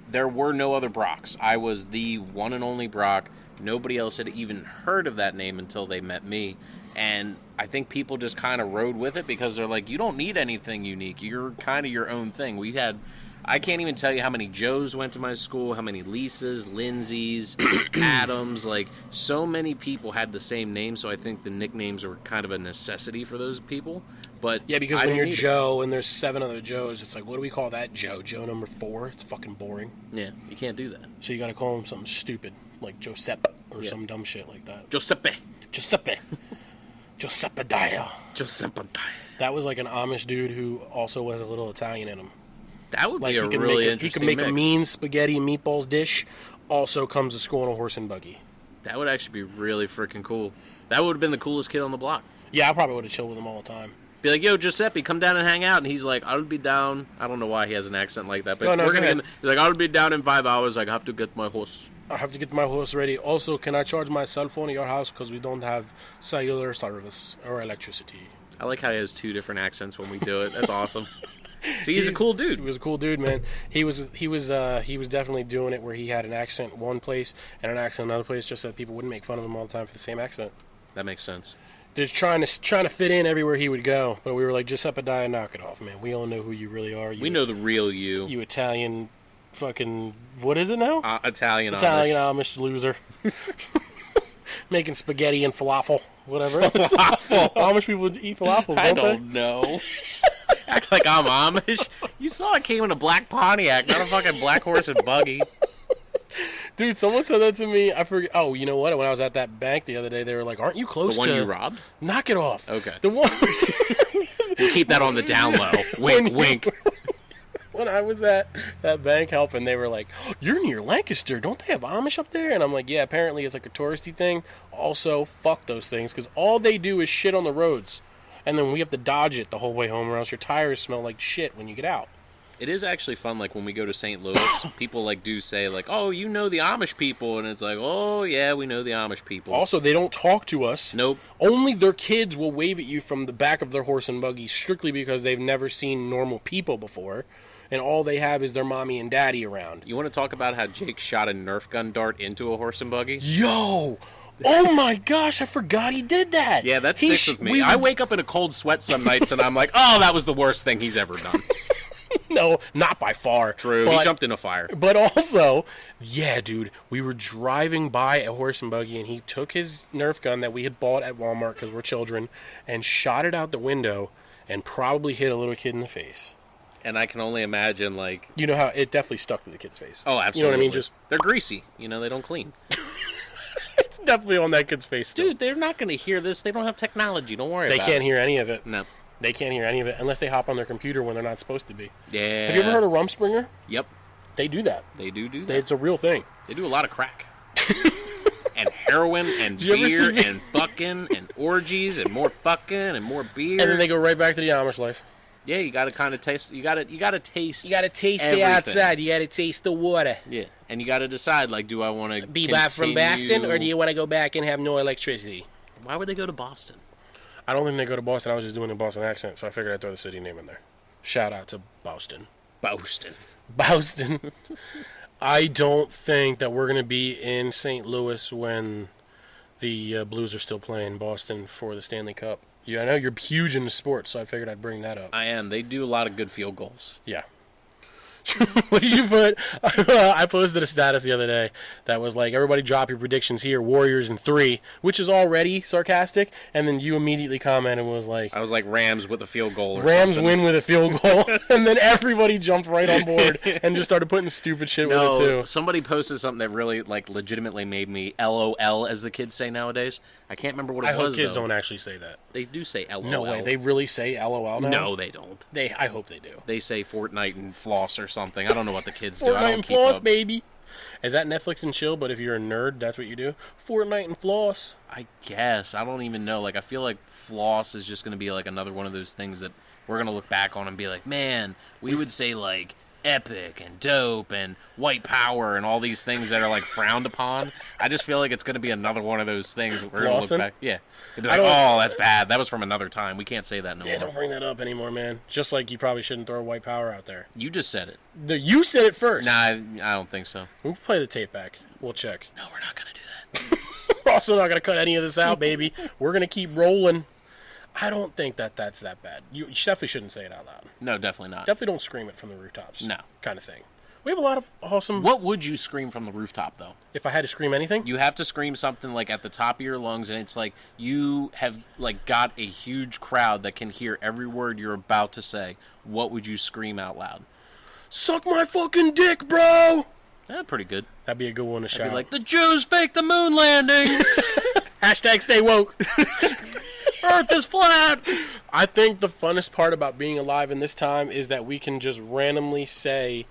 there were no other Brocks. I was the one and only Brock. Nobody else had even heard of that name until they met me. And I think people just kind of rode with it because they're like, you don't need anything unique. You're kind of your own thing. I can't even tell you how many Joes went to my school, how many Lisa's, Lindsay's, Adams. Like, so many people had the same name, so I think the nicknames were kind of a necessity for those people. But Yeah, because I when didn't you're need it. Joe and there's 7 other Joes, it's like, what do we call that Joe? Joe number 4? It's fucking boring. Yeah, you can't do that. So you gotta call him something stupid, like Giuseppe or Yeah. some dumb shit like that. Giuseppe. Giuseppe. Giuseppe Dia. Giuseppe. That was like an Amish dude who also has a little Italian in him. That would Like be a he can really make interesting he can make mix. a mean spaghetti and meatballs dish. Also comes to school on a horse and buggy. That would actually be really freaking cool. That would have been the coolest kid on the block. Yeah, I probably would have chilled with him all the time. Be like, yo, Giuseppe, come down and hang out. And he's like, I'll be down. I don't know why he has an accent like that, but No, we're go gonna ahead. get. He's like, I'll be down in 5 hours. Like, I have to get my horse. I have to get my horse ready. Also, can I charge my cell phone at your house because we don't have cellular service or electricity? I like how he has 2 different accents when we do it. That's awesome. See, he's a cool He dude. was a cool dude, man. He was definitely doing it where he had an accent one place and an accent another place, just so that people wouldn't make fun of him all the time for the same accent. That makes sense. Just trying to fit in everywhere he would go. But we were like, Giuseppe Dia, knock it off, man. We all know who you really are. We know the real you. You Italian fucking, what is it now? Italian Amish loser. Making spaghetti and falafel, whatever. Falafel. Amish people eat falafels, I don't don't know. Act like I'm Amish. You saw I came in a black Pontiac, not a fucking black horse and buggy. Dude, someone said that to me. I forget. Oh, you know what? When I was at that bank the other day, they were like, "Aren't you close The one to you robbed? Knock it off." Okay. The one We'll keep that on the down low. Wink, wink. when I was at that bank helping, they were like, "You're near Lancaster. Don't they have Amish up there?" And I'm like, "Yeah, apparently it's like a touristy thing. Also, fuck those things because all they do is shit on the roads, and then we have to dodge it the whole way home, or else your tires smell like shit when you get out." It is actually fun, like, when we go to St. Louis, people, like, do say, like, oh, you know the Amish people, and it's like, oh, yeah, we know the Amish people. Also, they don't talk to us. Nope. Only their kids will wave at you from the back of their horse and buggy strictly because they've never seen normal people before, and all they have is their mommy and daddy around. You want to talk about how Jake shot a Nerf gun dart into a horse and buggy? Yo! Oh my gosh, I forgot he did that. Yeah, that sticks with me. I wake up in a cold sweat some nights, and I'm like, oh, that was the worst thing he's ever done. No, not by far. True, but, he jumped in a fire. But also, yeah, dude, we were driving by a horse and buggy, and he took his Nerf gun that we had bought at Walmart because we're children, and shot it out the window, and probably hit a little kid in the face. And I can only imagine, like... You know how it definitely stuck to the kid's face. Oh, absolutely. You know what I mean? Just they're greasy. You know, they don't clean. It's definitely on that kid's face still. Dude, they're not going to hear this. They don't have technology. Don't worry about it. They can't hear any of it. No. They can't hear any of it unless they hop on their computer when they're not supposed to be. Yeah. Have you ever heard of Rumspringer? Yep. They do that. They do that. It's a real thing. They do a lot of crack. And heroin and beer and fucking and orgies and more fucking and more beer. And then they go right back to the Amish life. Yeah, you got to kind of taste. You got to taste. You got to taste everything. the outside. You got to taste the water. Yeah, and you got to decide, like, do I want to be back from Boston, or do you want to go back and have no electricity? Why would they go to Boston? I don't think they go to Boston. I was just doing a Boston accent, so I figured I'd throw the city name in there. Shout out to Boston. Boston. I don't think that we're going to be in St. Louis when the Blues are still playing Boston for the Stanley Cup. Yeah, I know you're huge into sports, so I figured I'd bring that up. I am. They do a lot of good field goals. Yeah. What did you put? I posted a status the other day that was like, everybody drop your predictions here, Warriors in 3, which is already sarcastic, and then you immediately commented and was like... I was like, Rams with a field goal or Rams something. win with a field goal, and then everybody jumped right on board and just started putting stupid shit with it too. Somebody posted something that really, like, legitimately made me LOL, as the kids say nowadays. I can't remember what it was, I hope kids don't actually say that. They do say LOL. No way, they really say LOL now? No, they don't. I hope they do. They say Fortnite and floss or something. I don't know what the kids do. I Fortnite don't and keep floss, up. baby. Is that Netflix and chill, but if you're a nerd, that's what you do? Fortnite and floss. I guess. I don't even know. Like, I feel like floss is just going to be, like, another one of those things that we're going to look back on and be like, man, we would say, like, epic and dope and white power and all these things that are, like, frowned upon. I just feel like it's going to be another one of those things that we're going to look back. Yeah. It'd be like, oh, that's bad. That was from another time. We can't say that no more. Don't bring that up anymore, man. Just like you probably shouldn't throw white power out there. You just said it. You said it first. Nah, I don't think so. We'll play the tape back. We'll check. No, we're not going to do that. We're also not going to cut any of this out, baby. We're going to keep rolling. I don't think that's that bad. You definitely shouldn't say it out loud. No, definitely not. Definitely don't scream it from the rooftops. No. Kind of thing. We have a lot of awesome... What would you scream from the rooftop, though? If I had to scream anything? You have to scream something, like, at the top of your lungs, and it's like you have, like, got a huge crowd that can hear every word you're about to say. What would you scream out loud? Suck my fucking dick, bro! Pretty good. That'd be a good one to shout. Be like, the Jews faked the moon landing! Hashtag stay woke. Earth is flat! I think the funnest part about being alive in this time is that we can just randomly say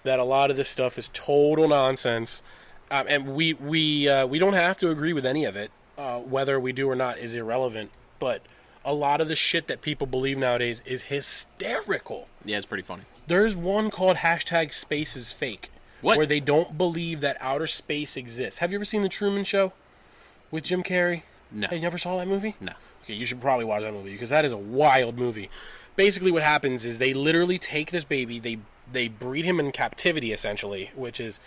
that a lot of this stuff is total nonsense, and we don't have to agree with any of it. Whether we do or not is irrelevant, but a lot of the shit that people believe nowadays is hysterical. Yeah, it's pretty funny. There's one called hashtag space is fake. What? Where they don't believe that outer space exists. Have you ever seen The Truman Show with Jim Carrey? No. Hey, you never saw that movie? No. Okay, you should probably watch that movie because that is a wild movie. Basically what happens is they literally take this baby, they breed him in captivity essentially, which is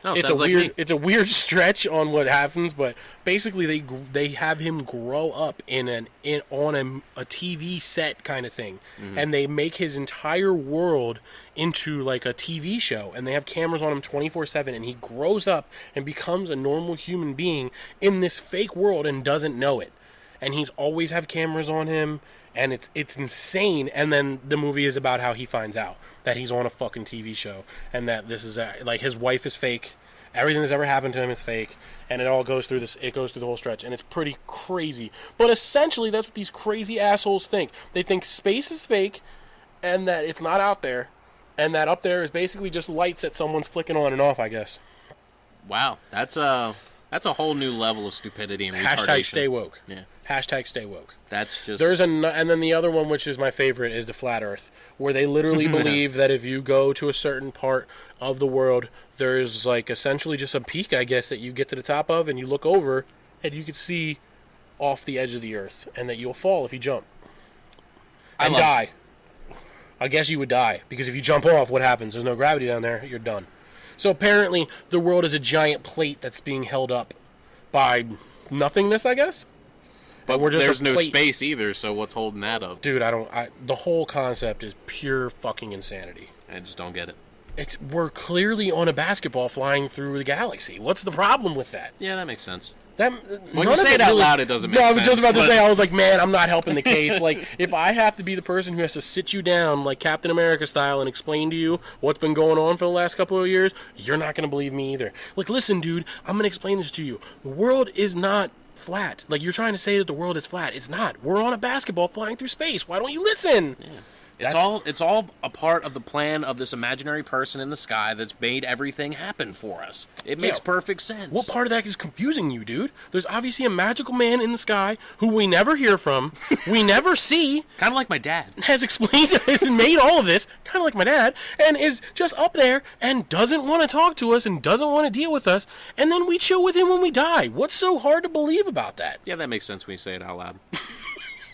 it's a weird stretch on what happens, but basically they have him grow up on a TV set kind of thing, and they make his entire world into like a TV show, and they have cameras on him 24/7, and he grows up and becomes a normal human being in this fake world and doesn't know it, and he's always have cameras on him, and it's insane. And then the movie is about how he finds out that he's on a fucking TV show, and that this is like his wife is fake, everything that's ever happened to him is fake, and it all goes through this. It goes through the whole stretch, and it's pretty crazy. But essentially, that's what these crazy assholes think. They think space is fake, and that it's not out there, and that up there is basically just lights that someone's flicking on and off, I guess. Wow, that's a whole new level of stupidity and retardation. Hashtag stay woke. Yeah. Hashtag stay woke. That's just... and then the other one, which is my favorite, is the flat earth, where they literally believe that if you go to a certain part of the world, there's like essentially just a peak, I guess, that you get to the top of, and you look over, and you can see off the edge of the earth, and that you'll fall if you jump. And die. I guess you would die, because if you jump off, what happens? There's no gravity down there, you're done. So apparently, the world is a giant plate that's being held up by nothingness, I guess? But there's no space either, so what's holding that up? Dude, the whole concept is pure fucking insanity. I just don't get it. we're clearly on a basketball flying through the galaxy. What's the problem with that? Yeah, that makes sense. That, when you say it out loud, it doesn't make sense. sense. I was just about to say, I was like, man, I'm not helping the case. Like, if I have to be the person who has to sit you down, like Captain America style, and explain to you what's been going on for the last couple of years, you're not going to believe me either. Like, listen, dude, I'm going to explain this to you. The world is not flat. Like, you're trying to say that the world is flat. It's not. We're on a basketball flying through space. Why don't you listen? Yeah. It's all a part of the plan of this imaginary person in the sky that's made everything happen for us. It makes perfect sense. What part of that is confusing you, dude? There's obviously a magical man in the sky who we never hear from, we never see. Kind of like my dad. Has explained, has made all of this, kind of like my dad, and is just up there and doesn't want to talk to us and doesn't want to deal with us, and then we chill with him when we die. What's so hard to believe about that? Yeah, that makes sense when you say it out loud.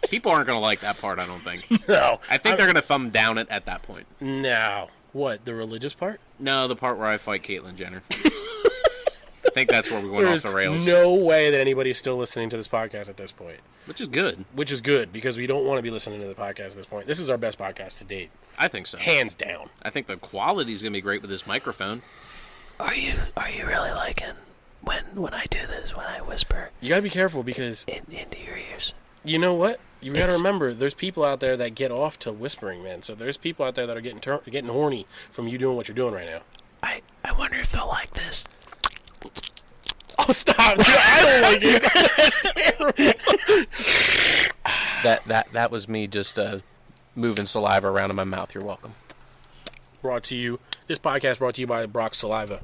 People aren't going to like that part, I don't think. No. I think they're going to thumb down it at that point. No. What, the religious part? No, the part where I fight Caitlyn Jenner. I think that's where we went off the rails. There's no way that anybody's still listening to this podcast at this point. Which is good. Which is good, because we don't want to be listening to the podcast at this point. This is our best podcast to date. I think so. Hands down. I think the quality is going to be great with this microphone. Are you really liking when I do this, when I whisper? You got to be careful, because... into your ears. You know what? You got to remember, there's people out there that get off to whispering, man. So there's people out there that are getting horny from you doing what you're doing right now. I wonder if they'll like this. Oh, stop! I don't like it. That was me just moving saliva around in my mouth. You're welcome. This podcast brought to you by Brock's Saliva.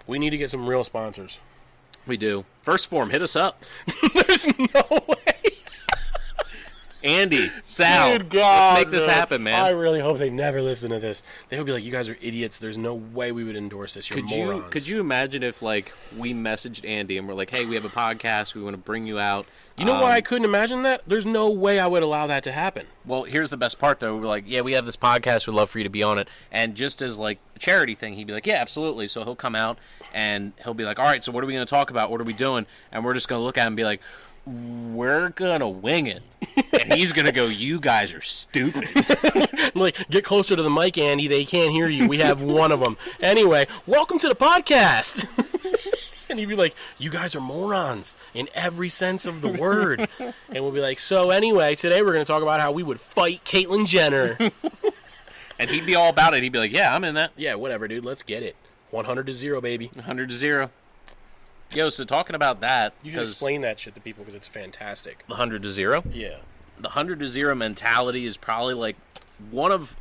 We need to get some real sponsors. We do. First Form, hit us up. There's no way. Andy, Sal, Dude, God, let's make this happen, man. I really hope they never listen to this. They would be like, you guys are idiots. There's no way we would endorse this. You're morons. Could you imagine if, like, we messaged Andy and we're like, hey, we have a podcast. We want to bring you out. You know why I couldn't imagine that? There's no way I would allow that to happen. Well, here's the best part, though. We're like, yeah, we have this podcast. We'd love for you to be on it. And just as, like, a charity thing, he'd be like, yeah, absolutely. So he'll come out and he'll be like, all right, so what are we going to talk about? What are we doing? And we're just going to look at him and be like, we're going to wing it. And he's going to go, you guys are stupid. Like, get closer to the mic, Andy. They can't hear you. We have one of them. Anyway, welcome to the podcast. And he'd be like, you guys are morons in every sense of the word. And we'll be like, so anyway, today we're going to talk about how we would fight Caitlyn Jenner. And he'd be all about it. He'd be like, yeah, I'm in that. Yeah, whatever, dude. Let's get it. 100-0, baby. 100-0. Yo, so talking about that, you should explain that shit to people because it's fantastic. The 100-0? Yeah. The 100-0 mentality is probably like one of...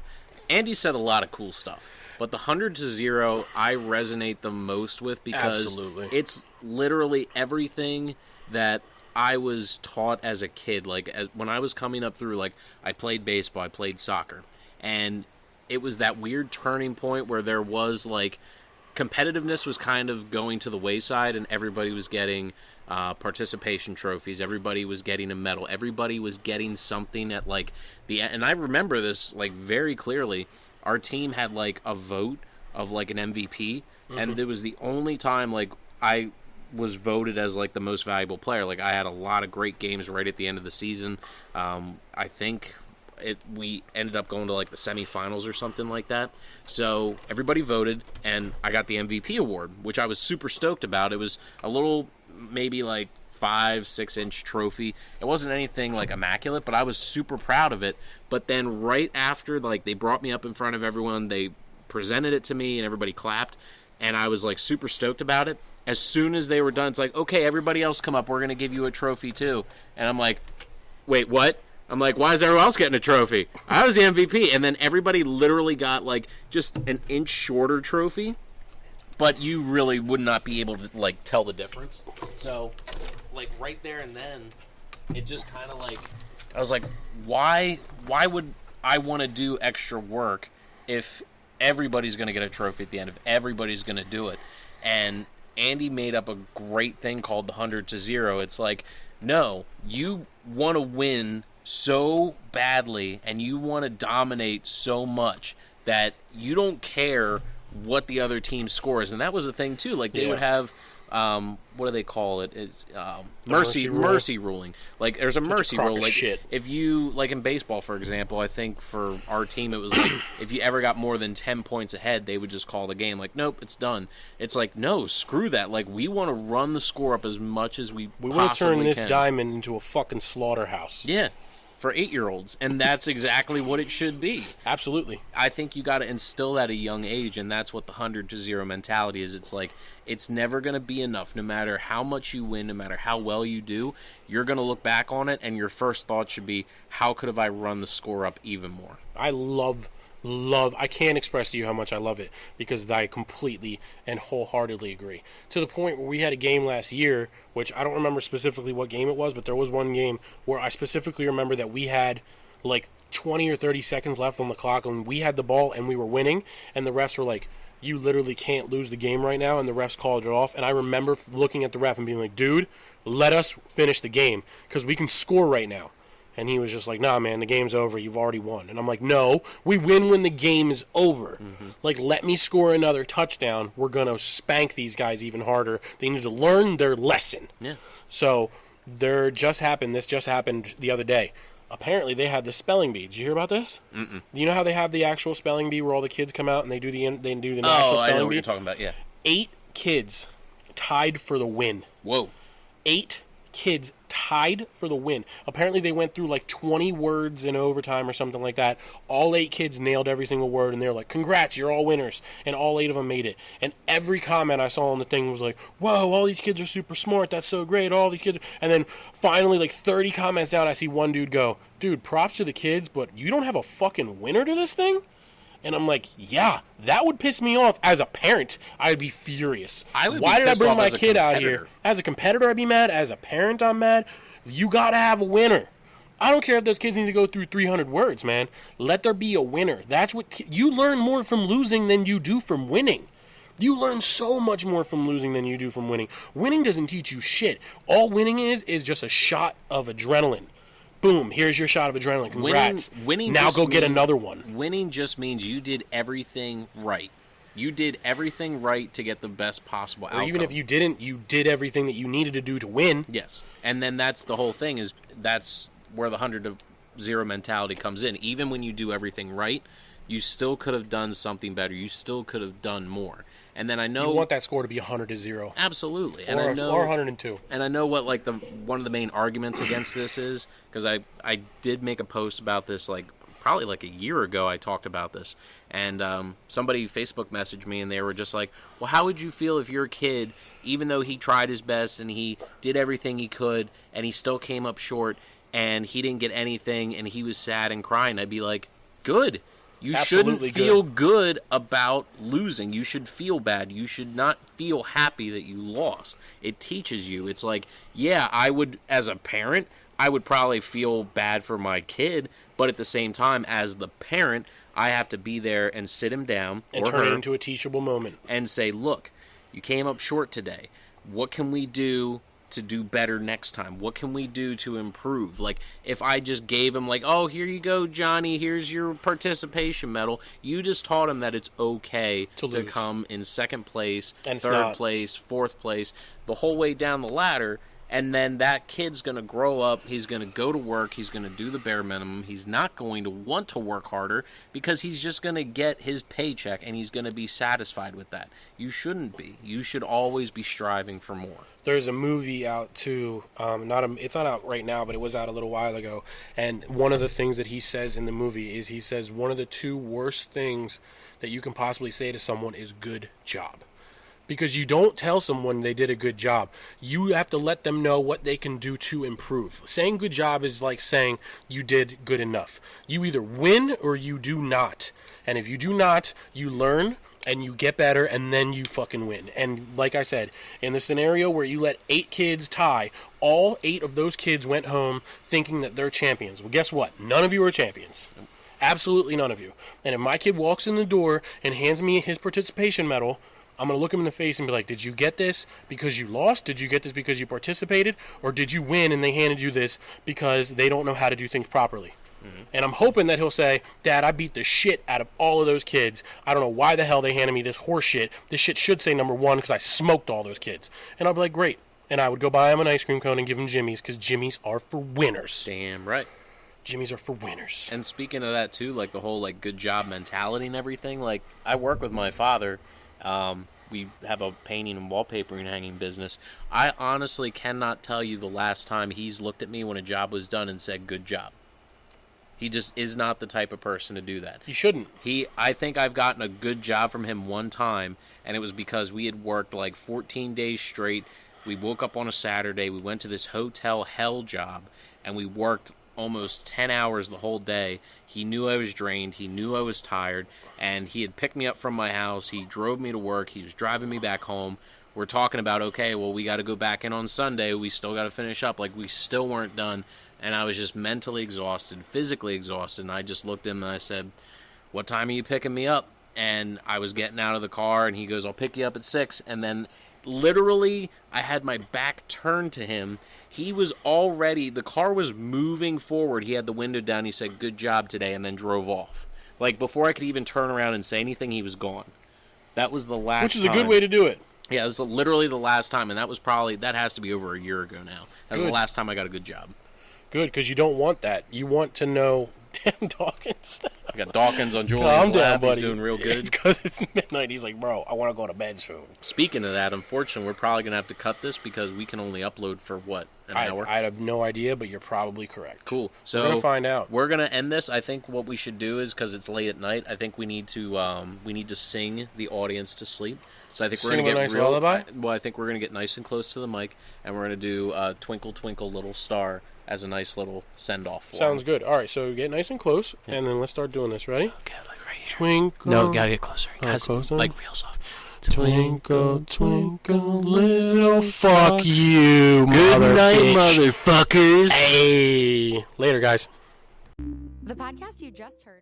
Andy said a lot of cool stuff, but the 100-0 I resonate the most with because it's literally everything that I was taught as a kid. Like, when I was coming up through, like, I played baseball, I played soccer, and it was that weird turning point where there was, like... competitiveness was kind of going to the wayside, and everybody was getting participation trophies. Everybody was getting a medal. Everybody was getting something at, like, the end. And I remember this, like, very clearly. Our team had, like, a vote of, like, an MVP, and it was the only time, like, I was voted as, like, the most valuable player. Like, I had a lot of great games right at the end of the season. I think... we ended up going to like the semifinals or something like that. So everybody voted, and I got the MVP award, which I was super stoked about. It was a little, maybe like 5-6 inch trophy. It wasn't anything like immaculate, but I was super proud of it. But then right after, like, they brought me up in front of everyone, they presented it to me, and everybody clapped, and I was like super stoked about it. As soon as they were done, it's like, okay, everybody else come up, we're gonna give you a trophy too. And I'm like, wait, what? I'm like, why is everyone else getting a trophy? I was the MVP. And then everybody literally got, like, just an inch shorter trophy. But you really would not be able to, like, tell the difference. So, like, right there and then, it just kind of, like... I was like, why would I want to do extra work if everybody's going to get a trophy at the end, if everybody's going to do it? And Andy made up a great thing called the 100-0. It's like, no, you want to win... so badly, and you want to dominate so much that you don't care what the other team scores. And that was the thing too. Like, they would have what do they call it? It's mercy mercy ruling. Like there's a mercy crock rule. of Like shit. if you like in baseball, for example, I think for our team it was like if you ever got more than 10 points ahead, they would just call the game. Like nope, it's done. It's like no, screw that. Like we want to run the score up as much as we want to turn this can. diamond into a fucking slaughterhouse. Yeah. For 8-year-olds, and that's exactly what it should be. Absolutely. I think you got to instill that at a young age, and that's what the 100-0 mentality is. It's like it's never going to be enough. No matter how much you win, no matter how well you do, you're going to look back on it, and your first thought should be, how could have I run the score up even more? I love, I can't express to you how much I love it, because I completely and wholeheartedly agree. To the point where we had a game last year, which I don't remember specifically what game it was, but there was one game where I specifically remember that we had like 20 or 30 seconds left on the clock, and we had the ball and we were winning, and the refs were like, you literally can't lose the game right now, and the refs called it off. And I remember looking at the ref and being like, dude, let us finish the game, because we can score right now. And he was just like, nah, man, the game's over. You've already won. And I'm like, no, we win when the game is over. Mm-hmm. Like, let me score another touchdown. We're going to spank these guys even harder. They need to learn their lesson. Yeah. So this just happened the other day. Apparently, they had the spelling bee. Did you hear about this? Mm-mm. You know how they have the actual spelling bee where all the kids come out and they do the national spelling bee? Oh, I know what you're talking about, yeah. 8 kids tied for the win. Whoa. 8 kids tied for the win. Apparently they went through like 20 words in overtime or something like that. All 8 kids nailed every single word, and they're like, congrats, you're all winners. And all 8 of them made it. And every comment I saw on the thing was like, whoa, all these kids are super smart, that's so great, all these kids. And then finally, like 30 comments down, I see one dude go, dude, props to the kids, but you don't have a fucking winner to this thing? And I'm like, yeah, that would piss me off. As a parent, I'd be furious. Why did I bring my kid out here? As a competitor, I'd be mad. As a parent, I'm mad. You got to have a winner. I don't care if those kids need to go through 300 words, man. Let there be a winner. That's what you learn more from losing than you do from winning. You learn so much more from losing than you do from winning. Winning doesn't teach you shit. All winning is just a shot of adrenaline. Boom, here's your shot of adrenaline. Congrats. Winning now go get another one. Winning just means you did everything right. You did everything right to get the best possible outcome. Or even if you didn't, you did everything that you needed to do to win. Yes. And then that's the whole thing, is that's where the 100-0 mentality comes in. Even when you do everything right, you still could have done something better. You still could have done more. And then I know you want that score to be 100-0. Absolutely. And or 102. And I know what like one of the main arguments against this is, because I did make a post about this probably like a year ago. I talked about this, and somebody Facebook messaged me, and they were just like, well, how would you feel if your kid, even though he tried his best and he did everything he could and he still came up short and he didn't get anything and he was sad and crying? I'd be like, good. You Absolutely shouldn't feel good about losing. You should feel bad. You should not feel happy that you lost. It teaches you. It's like, yeah, I would, as a parent, I would probably feel bad for my kid, but at the same time, as the parent, I have to be there and sit him down and turn it into a teachable moment and say, look, you came up short today. What can we do to do better next time? What can we do to improve? Like, if I just gave him, like, oh, here you go, Johnny, here's your participation medal, you just taught him that it's okay to come in second place, and third place, fourth place, the whole way down the ladder. And then that kid's going to grow up, he's going to go to work, he's going to do the bare minimum, he's not going to want to work harder because he's just going to get his paycheck and he's going to be satisfied with that. You shouldn't be. You should always be striving for more. There's a movie out too, it's not out right now, but it was out a little while ago, and one of the things that he says in the movie is, he says one of the 2 worst things that you can possibly say to someone is good job. Because you don't tell someone they did a good job. You have to let them know what they can do to improve. Saying good job is like saying you did good enough. You either win or you do not. And if you do not, you learn and you get better and then you fucking win. And like I said, in the scenario where you let 8 kids tie, all 8 of those kids went home thinking that they're champions. Well, guess what? None of you are champions. Absolutely none of you. And if my kid walks in the door and hands me his participation medal, I'm going to look him in the face and be like, did you get this because you lost? Did you get this because you participated? Or did you win and they handed you this because they don't know how to do things properly? And I'm hoping that he'll say, Dad, I beat the shit out of all of those kids. I don't know why the hell they handed me this horse shit. This shit should say number 1 because I smoked all those kids. And I'll be like, great. And I would go buy him an ice cream cone and give him Jimmy's because Jimmy's are for winners. Damn right. Jimmy's are for winners. And speaking of that too, like the whole like good job mentality and everything, like I work with my father. We have a painting and wallpapering and hanging business. I honestly cannot tell you the last time he's looked at me when a job was done and said good job. He just is not the type of person to do that. He shouldn't. I think I've gotten a good job from him one time, and it was because we had worked like 14 days straight. We woke up on a Saturday, we went to this hotel hell job, and we worked almost 10 hours the whole day. He knew I was drained, he knew I was tired, and he had picked me up from my house, he drove me to work, he was driving me back home. We're talking about, okay, well, we got to go back in on Sunday, we still got to finish up, like we still weren't done. And I was just mentally exhausted, physically exhausted, and I just looked at him and I said, what time are you picking me up? And I was getting out of the car, and he goes, I'll pick you up at 6. And then literally I had my back turned to him. He was already, the car was moving forward. He had the window down. He said, good job today, and then drove off. Like, before I could even turn around and say anything, he was gone. That was the last time. Which is a good way to do it. Yeah, it was literally the last time, and that was probably, that has to be over a year ago now. That was the last time I got a good job. Good, because you don't want that. You want to know, damn Dawkins. I got Dawkins on Julian's lap. He's doing real good. It's because it's midnight. He's like, bro, I want to go to bed soon. Speaking of that, unfortunately, we're probably going to have to cut this because we can only upload for, what, an hour? I have no idea, but you're probably correct. Cool. So we're going to find out. We're going to end this. I think what we should do is, because it's late at night, I think we need to sing the audience to sleep. So I think we're going to get nice lullaby? Well, I think we're going to get nice and close to the mic, and we're going to do Twinkle, Twinkle, Little Star as a nice little send-off. Sounds good. All right, so get nice and close, and then let's start doing this. Ready? Okay, like right here. Twinkle. No, gotta get closer. Closer? Like real soft. Twinkle, twinkle, little fuck you, Good mother night, bitch. motherfuckers. Hey. Later, guys. The podcast you just heard